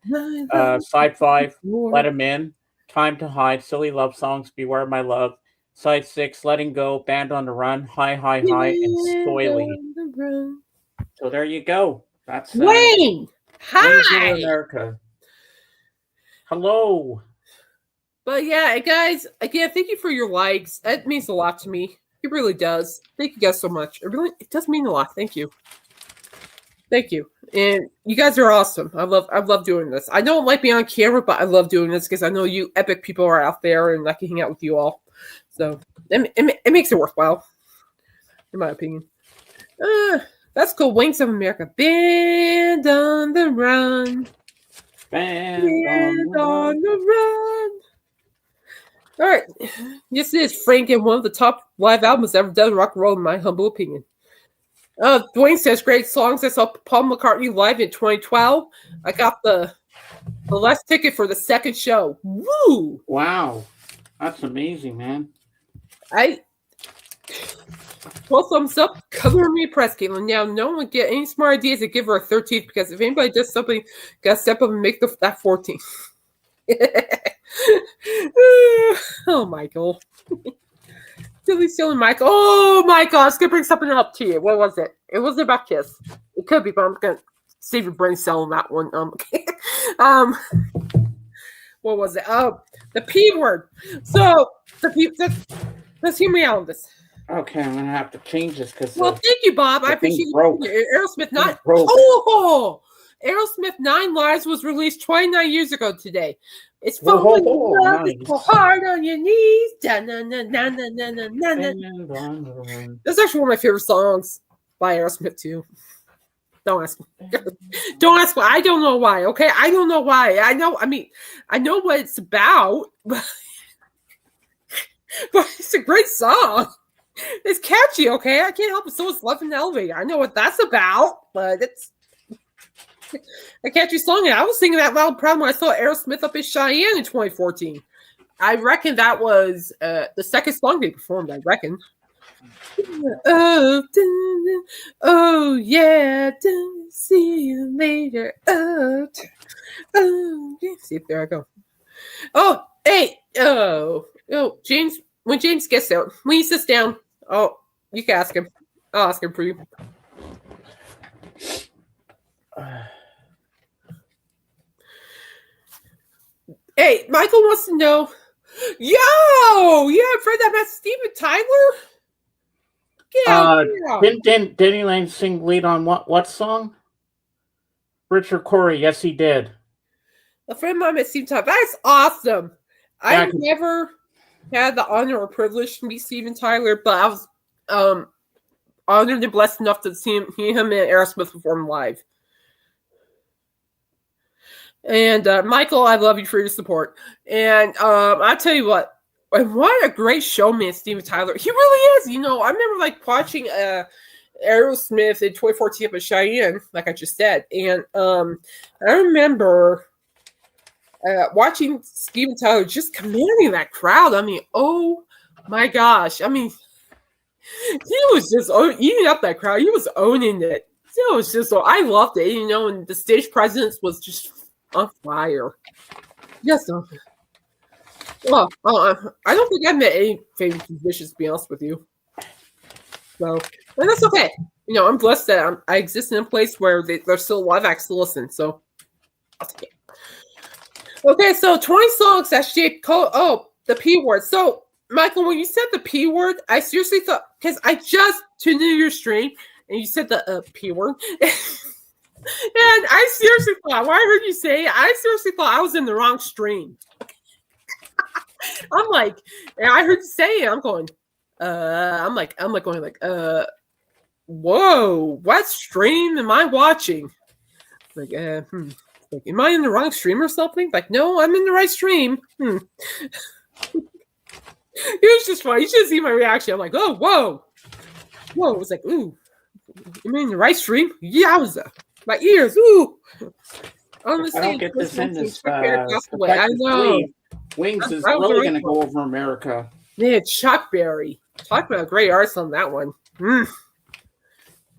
Side 5, Let Him In, Time to Hide, Silly Love Songs, Beware My Love. Side 6, Letting Go, Band on the Run, High, High, High, and Soily. So there you go. That's Wayne! Hi! America. Hello. But yeah, guys, again, thank you for your likes. It means a lot to me. It really does. Thank you guys so much. It does mean a lot. Thank you. Thank you. And you guys are awesome. I love doing this. I don't like being on camera, but I love doing this because I know you epic people are out there and I can hang out with you all. So it makes it worthwhile, in my opinion. That's cool. Wings of America. Band on the run. Band on the run. All right. This is Frank and one of the top live albums ever done rock and roll, in my humble opinion. Dwayne says great songs. I saw Paul McCartney live in 2012. I got the last ticket for the second show. Woo! Wow. That's amazing, man. Well, thumbs up. Cover me, press, Caitlin. Now, no one get any smart ideas to give her a 13th, because if anybody does something, gotta step up and make that 14th. Oh, Michael. Silly Michael. Oh, Michael, I was going to bring something up to you. What was it? It wasn't about Kiss. It could be, but I'm going to save your brain cell on that one. What was it? The P word. So, let's hear me out on this. Okay, I'm going to have to change this because. Well, thank you, Bob. I appreciate you. Aerosmith 9. Oh! Aerosmith 9 Lives was released 29 years ago today. It's falling nice. Hard on your knees. That's actually one of my favorite songs by Aerosmith too. Don't ask me. Don't ask why. I don't know why. Okay, I don't know why. I know what it's about, but it's a great song. It's catchy. Okay, I can't help it. So it's Love in the Elevator. I know what that's about, but it's a catchy song. I was singing that loud proud when I saw Aerosmith up in Cheyenne in 2014. I reckon that was the second song they performed, I reckon. Oh yeah, see you later. See, there I go. Oh, hey, James, when James gets out, when he sits down, you can ask him. I'll ask him for you. Hey, Michael wants to know. Yo, I've heard that about Steven Tyler. Didn't Denny Lane sing lead on what song? Richard Corey. Yes, he did. A friend of mine met Steven Tyler. That's awesome. I've never had the honor or privilege to meet Steven Tyler, but I was honored and blessed enough to see him and Aerosmith perform live. And Michael, I love you for your support. And I tell you what a great showman Steven Tyler. He really is. I remember watching Aerosmith in 2014 up at Cheyenne, like I just said. And I remember watching Steven Tyler just commanding that crowd. I mean, oh my gosh. I mean, he was just eating up that crowd. He was owning it. It was just I loved it. And the stage presence was just on fire. Yes. Well, I don't think I've met any famous musicians, to be honest with you. So, and that's okay. I'm blessed that I exist in a place where there's still live acts to listen. So, I'll take it. Okay, so 20 songs that shaped the P word. So, Michael, when you said the P word, I seriously thought, because I just tuned into your stream and you said the P word. And I seriously thought, when I heard you say it, I seriously thought I was in the wrong stream. I'm like, and I heard you say it, I'm going, whoa, what stream am I watching? Like, am I in the wrong stream or something? Like, no, I'm in the right stream. It was just funny. You should see my reaction. I'm like, oh, whoa. It was like, ooh, am I in the right stream? Yowza. My ears, ooh. On the I don't get this in this. I know. Wings is really going to go over America. Man, Chuck Berry. Talk about a great artist on that one.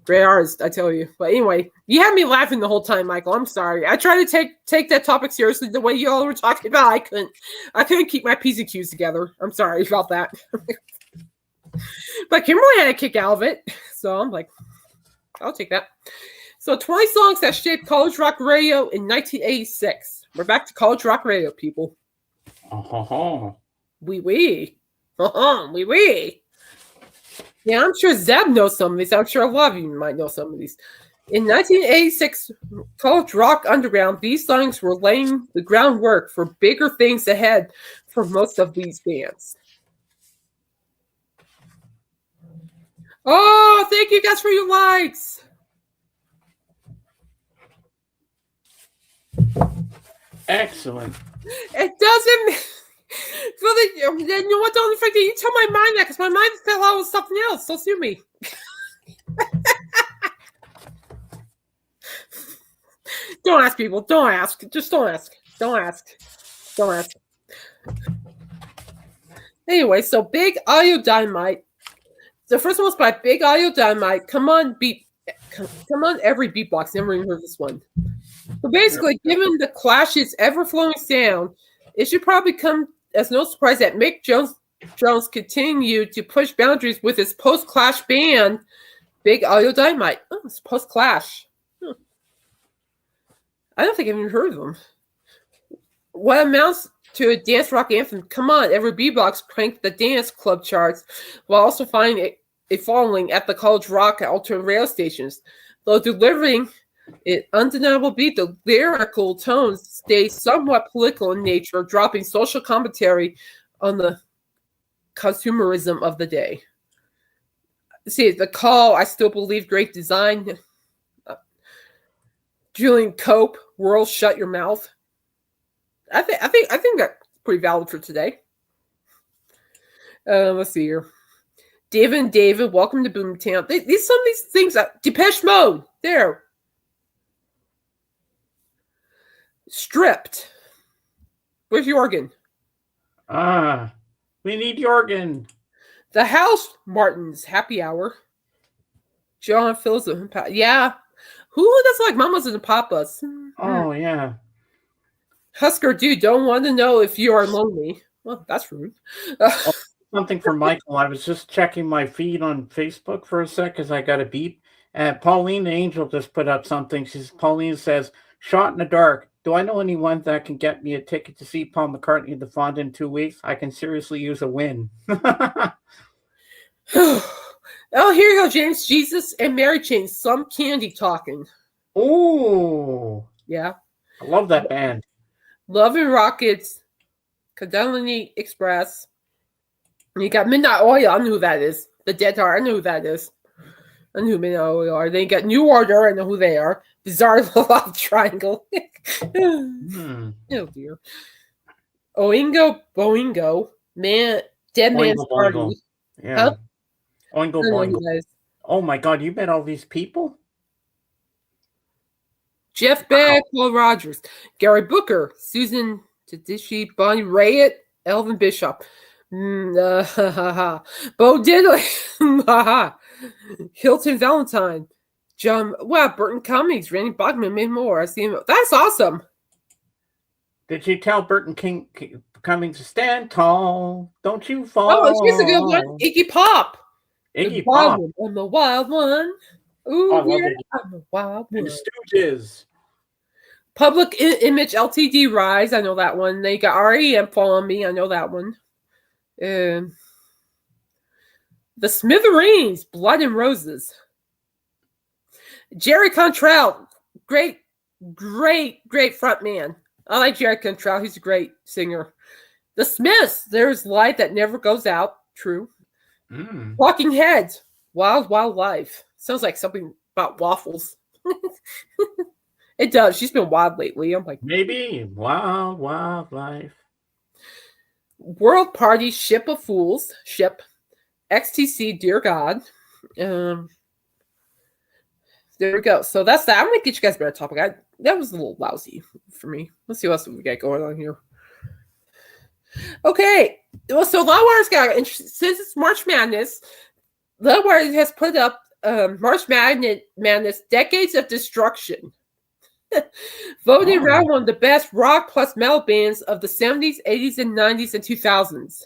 Great artist, I tell you. But anyway, you had me laughing the whole time, Michael. I'm sorry. I tried to take that topic seriously the way you all were talking about. I couldn't keep my P's and Q's together. I'm sorry about that. But Kimberly had a kick out of it. So I'm like, I'll take that. So 20 songs that shaped college rock radio in 1986. We're back to college rock radio, people. Oui, oui. Oui, oui. Yeah, I'm sure Zeb knows some of these. I'm sure a lot of you might know some of these. In 1986, college rock underground, these songs were laying the groundwork for bigger things ahead for most of these bands. Oh, thank you guys for your likes. Excellent. It doesn't. brother. You know what? Don't forget. You tell my mind that because my mind fell out with something else. Don't sue me. Don't ask people. Don't ask. Just don't ask. Don't ask. Don't ask. Anyway, so Big Audio Dynamite. The first one was by Big Audio Dynamite. Come on, every beatbox. Never even heard this one. So basically, given the Clash's ever-flowing sound, it should probably come as no surprise that Mick Jones continued to push boundaries with his post-Clash band, Big Audio Dynamite. Oh, it's post-Clash. I don't think I've even heard of them. What amounts to a dance rock anthem? Come on, every beatbox cranked the dance club charts, while also finding a following at the college rock and alternate radio stations. Though delivering an undeniable beat, the lyrical tones stay somewhat political in nature, dropping social commentary on the consumerism of the day. See, The Call, I Still Believe, Great Design. Julian Cope, World, Shut Your Mouth. I think that's pretty valid for today. Let's see here. David and David, Welcome to Boomtown. Some of these things. Depeche Mode. There. Stripped. Where's Jorgen? We need Jorgen. The House Martins, Happy Hour. John Phillips. Yeah. Who doesn't like Mamas and the Papas? Oh, yeah. Husker Dude, don't want to know if you are lonely. Well, that's rude. Something for Michael. I was just checking my feed on Facebook for a sec because I got a beep. And Pauline Angel just put up something. Pauline says, "Shot in the dark. Do I know anyone that can get me a ticket to see Paul McCartney at the Fonda in 2 weeks? I can seriously use a win." Oh, here you go, James. Jesus and Mary Chain. Some candy talking. Oh. Yeah. I love that band. Love and Rockets. Cadelini Express. And you got Midnight Oil. I know who that is. The Dead Heart. I know who that is. I know who Midnight Oil are. Then you got New Order. I know who they are. Bizarre Love Triangle. Oh, dear. Oingo Boingo. Dead Man's Oingo Party. Boingo. Yeah. Huh? Oingo Boingo. Oh my God, you met all these people? Jeff Beck, Paul Rogers, Gary Booker, Susan Tadishi, Bonnie Raitt, Elvin Bishop, Bo Diddley, Hilton Valentine, Burton Cummings, Randy Bachman, many more. I see him. That's awesome. Did you tell Burton Cummings to stand tall? Don't you fall? Oh, here's a good one. Iggy Pop. Iggy Pop. I'm the wild one. Ooh, yeah, I'm the wild one. And Stooges. Public Image LTD Rise. I know that one. They got REM Follow Me. I know that one. The Smithereens. Blood and Roses. Jerry Cantrell. Great front man. I like Jerry Cantrell. He's a great singer. The Smiths. There's Light That Never Goes Out. True. Walking Heads. Wild Life. Sounds like something about waffles. It does. She's been wild lately. I'm like, maybe wild life. World Party, Ship of Fools, XTC, Dear God. There we go. So that's that. I'm gonna get you guys a better topic. That was a little lousy for me. Let's see what else we got going on here. Okay. Well, so Loudwire's got since it's March Madness, Loudwire has put up March Madness Decades of Destruction. Voted around one of the best rock plus metal bands of the 70s, 80s, and 90s and 2000s.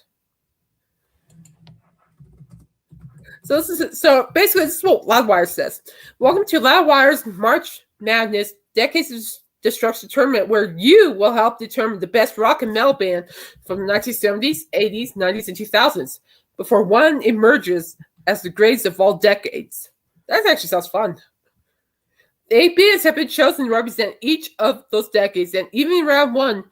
So basically, this is what Loudwire says. Welcome to Loudwire's March Madness Decades of Destruction tournament, where you will help determine the best rock and metal band from the 1970s, 80s, 90s, and 2000s before one emerges as the greatest of all decades. That actually sounds fun. 8 bands have been chosen to represent each of those decades, and even in round one,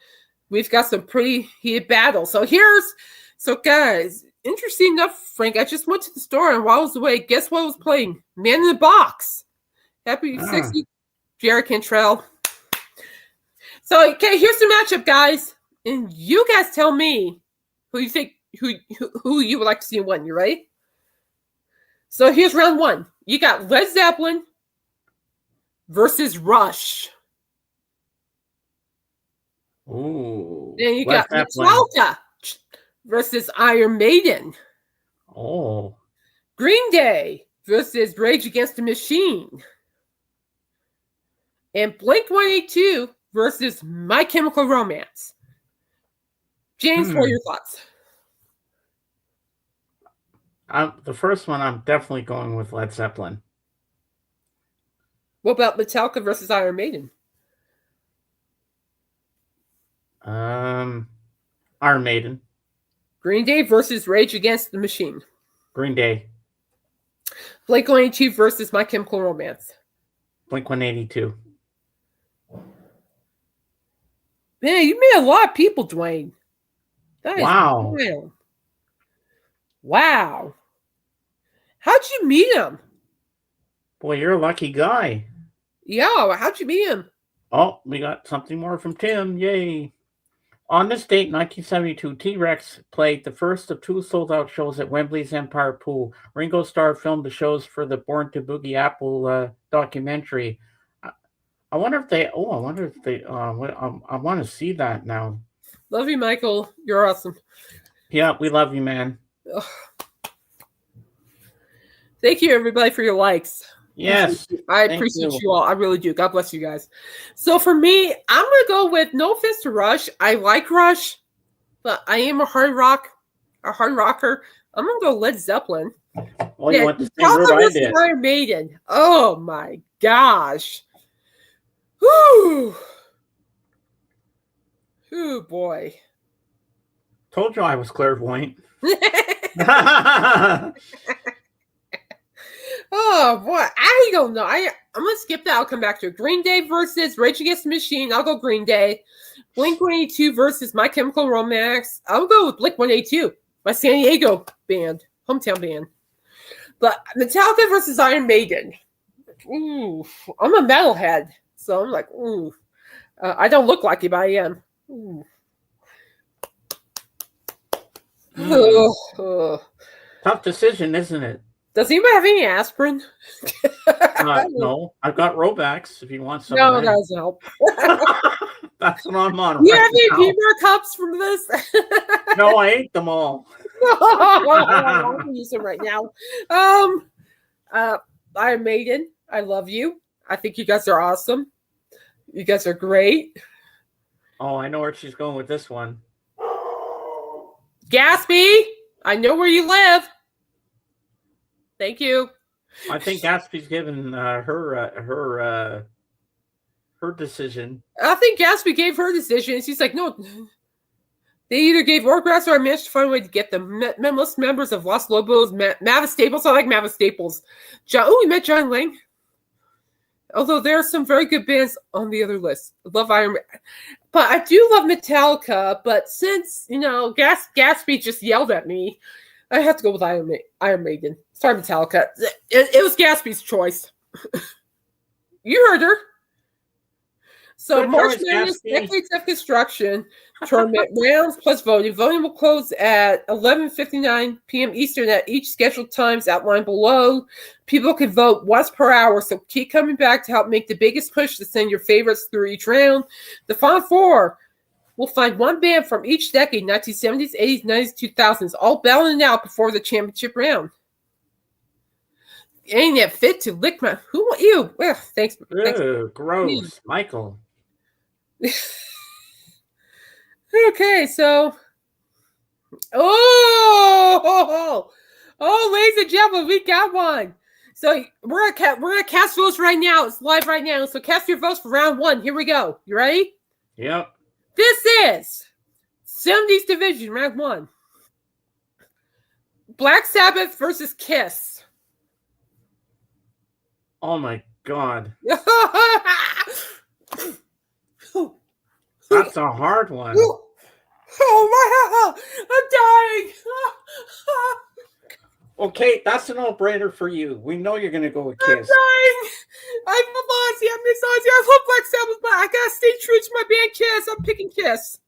we've got some pretty heated battles. So guys, interesting enough, Frank, I just went to the store, and while I was away, guess what was playing? Man in the Box. Happy 60, Jerry Cantrell. So, okay, here's the matchup, guys, and you guys tell me Who you think who you would like to see win? You ready? So here's round one. You got Led Zeppelin versus Rush. Ooh. Then you Led got Zeppelin. Metallica versus Iron Maiden. Oh. Green Day versus Rage Against the Machine. And Blink-182 versus My Chemical Romance. James, what are your thoughts? The first one, I'm definitely going with Led Zeppelin. What about Metallica versus Iron Maiden? Iron Maiden. Green Day versus Rage Against the Machine. Green Day. Blink-182 versus My Chemical Romance. Blink-182. Man, you made a lot of people, Dwayne. That is Wow. wild. Wow. How'd you meet him? Boy, you're a lucky guy. Yeah, how'd you meet him? Oh, we got something more from Tim. Yay. On this date, 1972, T-Rex played the first of 2 sold-out shows at Wembley's Empire Pool. Ringo Starr filmed the shows for the Born to Boogie Apple documentary. I wonder if they. Oh, I wonder if they. I want to see that now. Love you, Michael. You're awesome. Yeah, we love you, man. Ugh. Thank you, everybody, for your likes. Yes. I appreciate you all. I really do. God bless you guys. So for me, I'm going to go with no offense to Rush. I like Rush, but I am a hard rocker. I'm going to go Led Zeppelin. Well, you went the same route I did. Iron Maiden. Oh, my gosh. Whew. Oh, boy. Told you I was clairvoyant. Oh boy, I don't know. I'm gonna skip that. I'll come back to it. Green Day versus Rage Against the Machine. I'll go Green Day. Blink-182 versus My Chemical Romance. I'll go with Blink-182, my San Diego band, hometown band. But Metallica versus Iron Maiden. Ooh, I'm a metalhead, so I'm like, ooh. I don't look like it, but I am. Ooh. Tough decision, isn't it? Does anybody have any aspirin? No, I've got Robax if you want some. No, that doesn't help. That's what I'm on. You have any peanut cups from this? No, I ate them all. I can use them right now. Iron Maiden, I love you. I think you guys are awesome. You guys are great. Oh, I know where she's going with this one. Gatsby, I know where you live. Thank you. I think Gatsby's given her decision. I think Gatsby gave her decision. She's like, no. They either gave autographs or I managed to find a way to get them. Most members of Los Lobos, Mavis Staples. I like Mavis Staples. We met John Lang. Although there are some very good bands on the other list. I love Iron Man. But I do love Metallica. But since, Gatsby just yelled at me, I have to go with Iron Maiden. Sorry, Metallica. It was Gatsby's choice. You heard her. So March Madness Decades of Construction tournament rounds plus voting. Voting will close at 11:59 p.m. Eastern at each scheduled times outlined below. People can vote once per hour, so keep coming back to help make the biggest push to send your favorites through each round. The Final Four will find one band from each decade, 1970s, 80s, 90s, 2000s, all battling out before the championship round. Ain't that fit to lick my... Who want you? Well, thanks. Ew, gross. Michael. Okay, so... Oh, ladies and gentlemen, we got one. So we're gonna cast votes right now. It's live right now. So cast your votes for round one. Here we go. You ready? Yep. This is 70s Division, round one. Black Sabbath versus Kiss. Oh my God. That's a hard one. Oh my! I'm dying. Okay, that's a no-brainer for you. We know you're going to go with Kiss. I'm dying. I'm Ozzy. I miss Ozzy. I love Black Sabbath, but I gotta stay true to my band Kiss. I'm picking Kiss.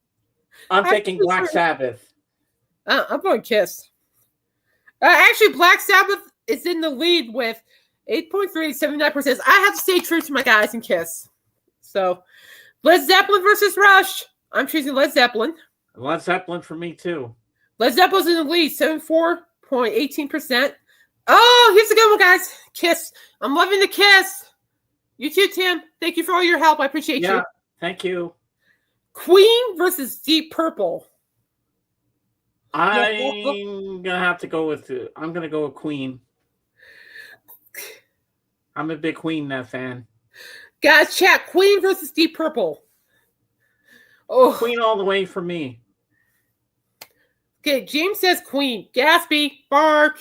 I'm picking Black Sabbath. I'm going Kiss. Actually, Black Sabbath is in the lead with 8.3, 79%. I have to stay true to my guys and Kiss. So, Led Zeppelin versus Rush. I'm choosing Led Zeppelin. Led Zeppelin for me, too. Led Zeppelin's in the lead, 74.18%. Oh, here's a good one, guys. Kiss. I'm loving the Kiss. You too, Tim. Thank you for all your help. I appreciate you. Yeah, thank you. Queen versus Deep Purple. I'm gonna have to go with. I'm gonna go with Queen. I'm a big Queen fan. Guys, chat. Queen versus Deep Purple. Oh, Queen all the way for me. Okay, James says Queen. Gaspy, bark.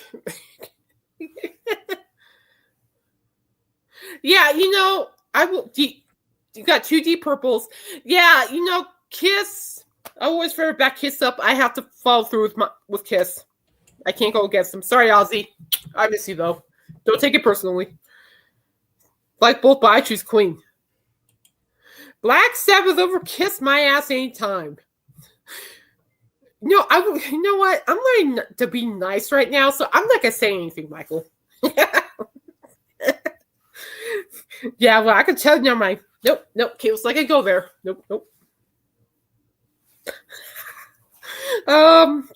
Yeah, I will. You got 2 Deep Purples. Yeah, Kiss. I always favorite back Kiss up. I have to follow through with Kiss. I can't go against them. Sorry, Ozzy. I miss you though. Don't take it personally. Like both, but I choose Queen. Black Sabbath over Kiss my ass anytime. No, you know what? I'm learning to be nice right now, so I'm not gonna say anything, Michael. Yeah, well, I can tell you now. Nope. It's like I go there. Nope.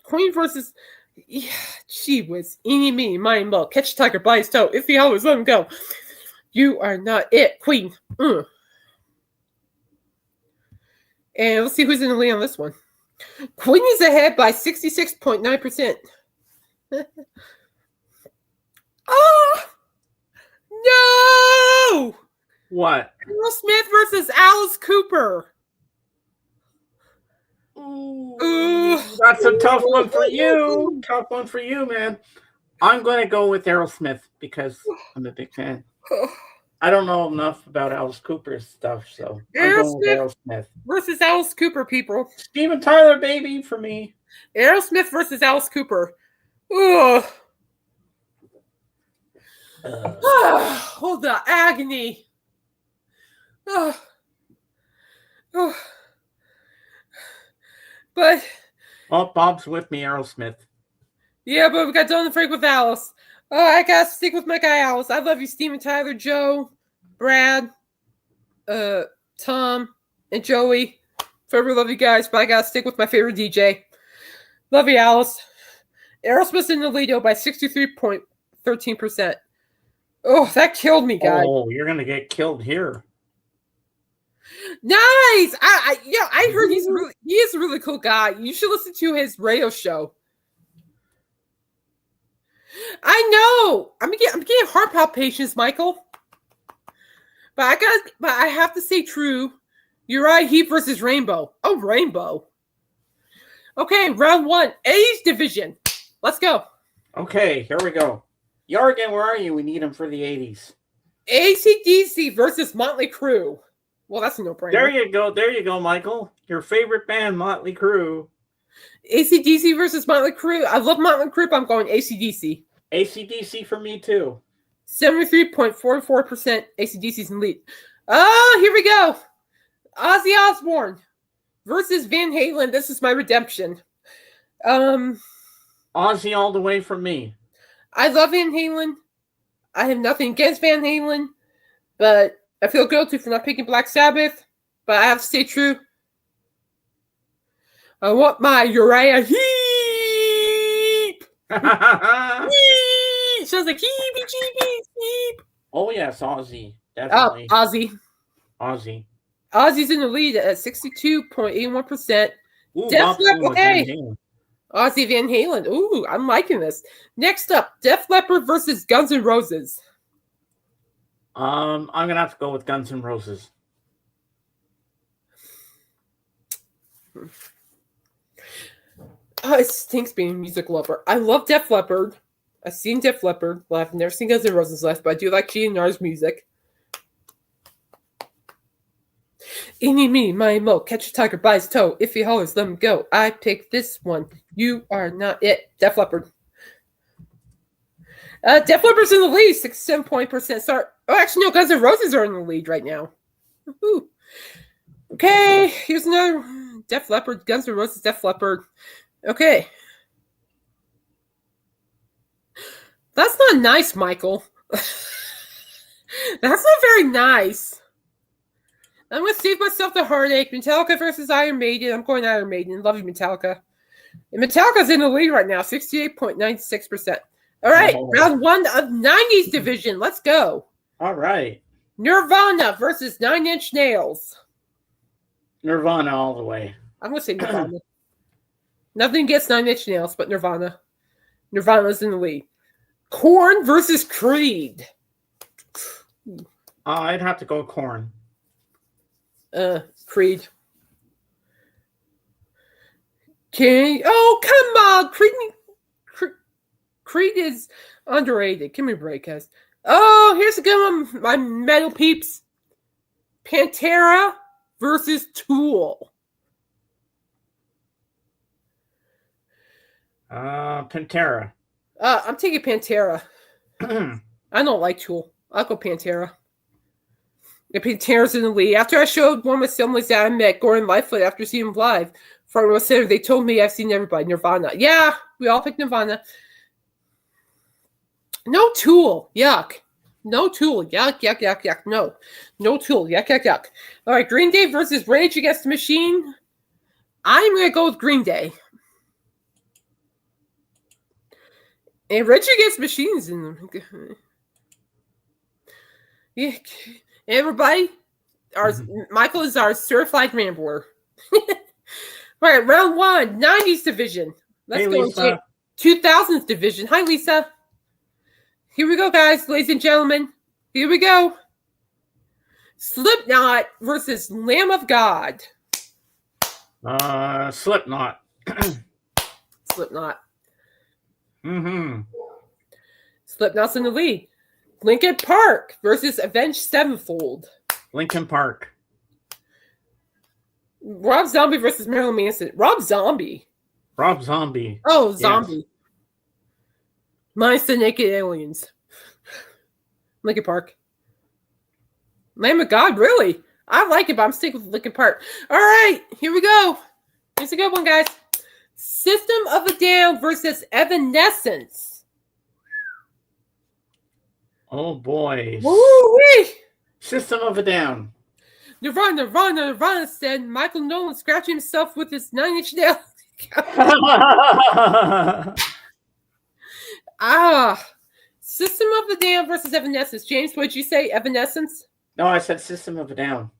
Queen versus. Yeah, she was eeny, meeny, miny, mo. Catch a tiger by his toe. If he always let him go. You are not it, Queen. And let's see who's in the lead on this one. Queen is ahead by 66.9%. Oh! No! What? Will Smith versus Alice Cooper. Ooh, that's a tough one for you. Tough one for you, man. I'm going to go with Aerosmith because I'm a big fan. I don't know enough about Alice Cooper's stuff, so I'm going with Aerosmith versus Alice Cooper, people. Steven Tyler, baby, for me. Aerosmith versus Alice Cooper. Ugh. Hold the agony. But Bob's with me, Aerosmith. Yeah, but we got Don the Freak with Alice. Oh, I gotta stick with my guy Alice. I love you, Steven Tyler, Joe, Brad, Tom, and Joey. Forever love you guys, but I gotta stick with my favorite DJ. Love you, Alice. Aerosmith's in the lead by 63.13%. Oh, that killed me, guys. Oh, you're gonna get killed here. Nice. I heard he is a really cool guy. You should listen to his radio show. I know. I'm getting heart palpitations, Michael. But I have to stay true. Uriah Heep versus Rainbow. Oh, Rainbow. Okay, round 1, age division. Let's go. Okay, here we go. Yargan, where are you? We need him for the 80s. AC/DC versus Motley Crue. Well, that's a no-brainer. There you go, Michael. Your favorite band, Motley Crue. AC/DC versus Motley Crue. I love Motley Crue, but I'm going AC/DC. AC/DC for me, too. 73.44% AC/DC's in lead. Oh, here we go. Ozzy Osbourne versus Van Halen. This is my redemption. Ozzy all the way from me. I love Van Halen. I have nothing against Van Halen, but I feel guilty for not picking Black Sabbath, but I have to stay true. I want my Uriah Heep. Sounds like heep. Oh, yes, Ozzy. Definitely. Ozzy. Ozzy's in the lead at 62.81%. Def Leppard. Hey. Ozzy Van Halen. Ooh, I'm liking this. Next up, Def Leppard versus Guns N' Roses. I'm gonna have to go with Guns N' Roses. Oh, it stinks being a music lover. I love Def Leppard. I've seen Def Leppard live. I've never seen Guns N' Roses live, but I do like GNR's music. Eeny, meeny, miny, mo. Catch a tiger by his toe. If he hollers, let him go. I pick this one. You are not it. Def Leppard. Def Leppard's in the lead. 67% start. Oh, actually, no. Guns N' Roses are in the lead right now. Woo-hoo. Okay, here's another Def Leppard. Guns N' Roses, Def Leppard. Okay. That's not nice, Michael. That's not very nice. I'm going to save myself the heartache. Metallica versus Iron Maiden. I'm going Iron Maiden. Love you, Metallica. And Metallica's in the lead right now, 68.96%. All right, round one of 90s division. Let's go. All right. Nirvana versus Nine Inch Nails. Nirvana all the way. I'm going to say Nirvana. Nothing against Nine Inch Nails, but Nirvana. Nirvana's in the lead. Korn versus Creed. I'd have to go Korn. Creed. Come on. Creed is underrated. Give me a break, guys. Oh, here's a good one, my metal peeps. Pantera versus Tool. Pantera. I'm taking Pantera. I don't like Tool. I'll go Pantera. The Pantera's in the lead. After I showed one of my siblings that I met, Gordon Lightfoot, after seeing him live, front row center, they told me I've seen everybody. Nirvana. Yeah, we all picked Nirvana. No Tool. Yuck. No Tool. Yuck, yuck, yuck, yuck. No. No Tool. Yuck, yuck, yuck. All right, Green Day versus Rage Against the Machine. I'm going to go with Green Day. And Rage Against the Machine's in them. Yeah. Everybody, Michael is our certified rambler. All right, round one, 90s division. Let's go into 2000s division. Hi, Lisa. Here we go, guys, ladies and gentlemen. Here we go. Slipknot versus Lamb of God. Slipknot. Slipknot. Slipknot's in the lead. Linkin Park versus Avenged Sevenfold. Linkin Park. Rob Zombie versus Marilyn Manson. Rob Zombie. Oh, Zombie. Yes. Minus the Naked Aliens. Linkin Park. Lamb of God, really? I like it, but I'm sticking with Linkin Park. All right, here we go. Here's a good one, guys. System of a Down versus Evanescence. Oh, boy. Woo-wee! System of a Down. Nirvana said Michael Nolan scratching himself with his 9-inch nail. System of a Down versus Evanescence. James, what did you say? Evanescence? No, I said System of a Down.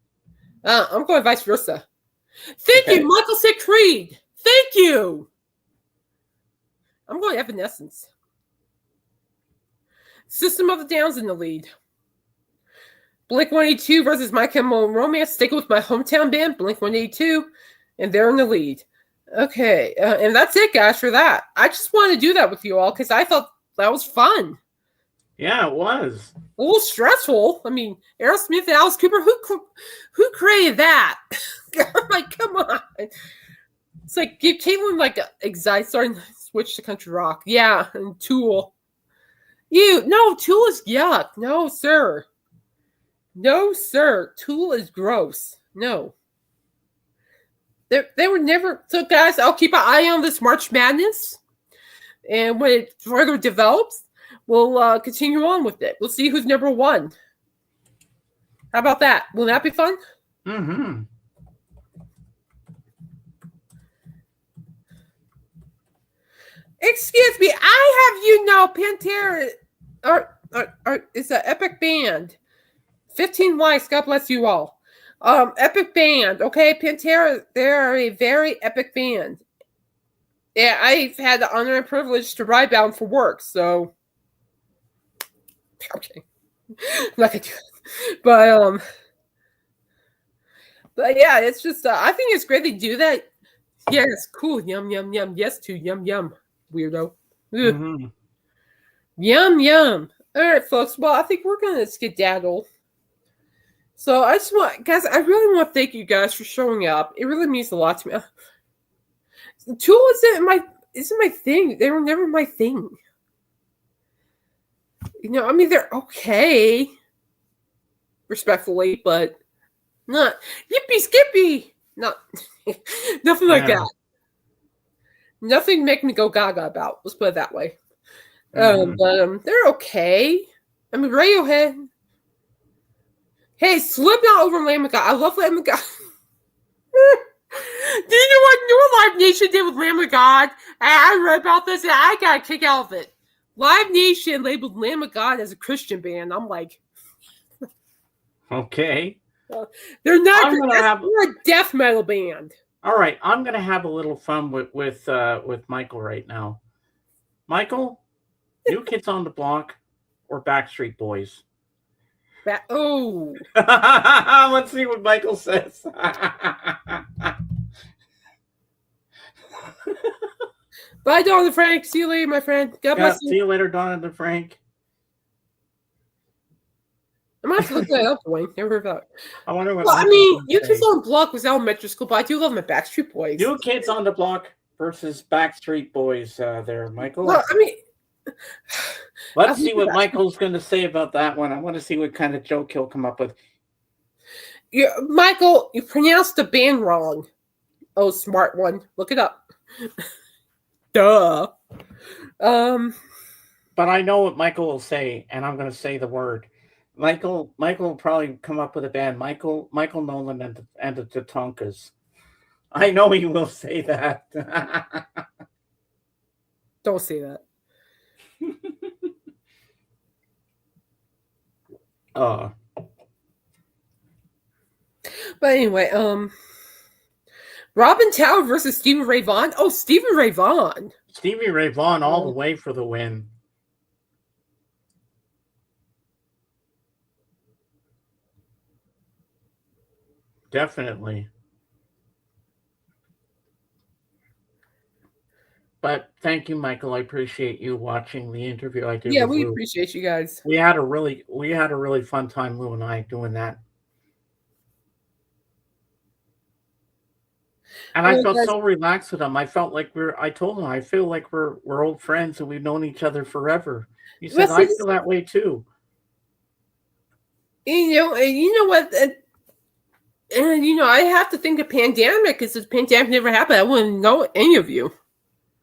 I'm going vice versa. Thank you. Michael said Creed. Thank you. I'm going Evanescence. System of a Down's in the lead. Blink-182 versus My Chemical Romance. Sticking with my hometown band, Blink-182, and they're in the lead. Okay, and that's it, guys, for that. I just wanted to do that with you all because I thought that was fun. Yeah, it was. A little stressful. I mean, Aerosmith and Alice Cooper, who created that? I'm like, come on. It's like, give Caitlin like anxiety, starting to switch to country rock. Yeah, and Tool. Tool is yuck. No, sir. No, sir. Tool is gross. No. They were never... So, guys, I'll keep an eye on this March Madness. And when it further develops, we'll continue on with it. We'll see who's number one. How about that? Will that be fun? Mm-hmm. Excuse me, I have Pantera it's an epic band. 15 likes, God bless you all. Epic band, okay? Pantera, they're a very epic band. Yeah, I've had the honor and privilege to ride bound for work, so okay. I'm not gonna do it. But yeah, it's just I think it's great they do that. Yes, cool. Yum yum yum. Yes to yum yum. Weirdo. Mm-hmm. Yum yum. All right, folks. Well, I think we're gonna skedaddle. So I just want, guys, I really want to thank you guys for showing up. It really means a lot to me. Tool isn't my thing. They were never my thing. I mean, they're okay, respectfully, but not yippee skippy. Not nothing like that. Nothing to make me go gaga about. Let's put it that way. They're okay. I mean, Radiohead. Hey, Slipknot over Lamb of God. I love Lamb of God. Do you know what New Live Nation did with Lamb of God? I read about this and I got a kick out of it. Live Nation labeled Lamb of God as a Christian band. I'm like, okay. They're not. They're a death metal band. All right, I'm gonna have a little fun with Michael right now. Michael, New Kids on the Block or Backstreet Boys? Oh. Let's see what Michael says. Bye, Don and Frank. See you later, my friend. God bless you. See you later, Don and Frank. I'm gonna have to look that up, Dwayne. Never heard that. I wonder what. Well, I mean, New Kids on the Block was elementary school, but I do love my Backstreet Boys. New Kids on the Block versus Backstreet Boys. There, Michael. Well, I mean, let's see what Michael's going to say about that one. I want to see what kind of joke he'll come up with. Yeah, Michael, you pronounced the band wrong. Oh, smart one. Look it up. Duh. But I know what Michael will say, and I'm going to say the word. Michael will probably come up with a band. Michael Nolan and the Tatonkas. I know he will say that. Don't say that. But anyway, Robin Tower versus Stevie Ray Vaughan. Oh, Stevie Ray Vaughan. Stevie Ray Vaughan all the way for the win. Definitely. But thank you, Michael. I appreciate you watching the interview I did. Yeah, with we Lou. appreciate you guys. We had a really fun time, Lou and I, doing that. And I felt so relaxed with him. I felt like I told him, I feel like we're old friends and we've known each other forever. He said, I feel that way too. You know what? And I have to think the pandemic, because if the pandemic never happened, I wouldn't know any of you.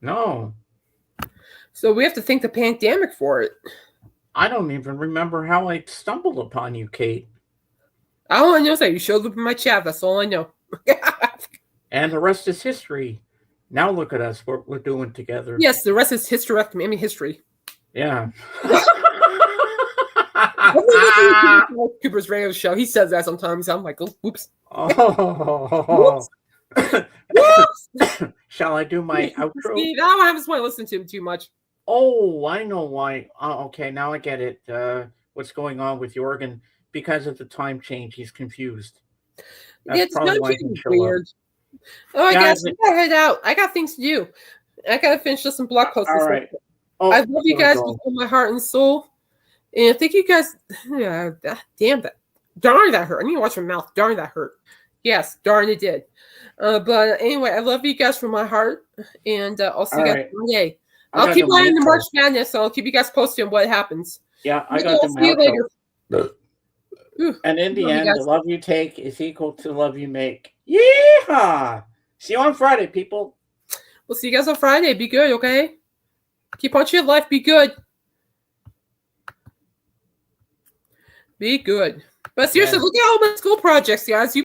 No. So we have to thank the pandemic for it. I don't even remember how I stumbled upon you, Kate. All I know is that you showed up in my chat. That's all I know. And the rest is history. Now look at us. What we're doing together. Yes, the rest is history. I mean, history. Yeah. Cooper's radio show. He says that sometimes. I'm like, oh, whoops. Oh. Whoops. Shall I do my outro? I don't just want to listen to him too much. Oh, I know why. Okay, now I get it. What's going on with Jorgen? Because of the time change, he's confused. That's probably why he weird. Up. Oh, I guess I gotta head out. I got things to do. I gotta finish some blog posts. All right. Oh, I love you guys with all my heart and soul. And thank you guys. Yeah, damn that. Darn, that hurt. I need to watch my mouth. Darn, that hurt. Yes, darn, it did. But anyway, I love you guys from my heart. And I'll see you guys Monday. I'll keep playing the March Madness, so I'll keep you guys posted on what happens. Yeah, I got to see you later. And in the end, the love you take is equal to the love you make. Yeehaw! See you on Friday, people. We'll see you guys on Friday. Be good, okay? Keep on your life. Be good. Be good. But seriously, look at all my school projects, guys. You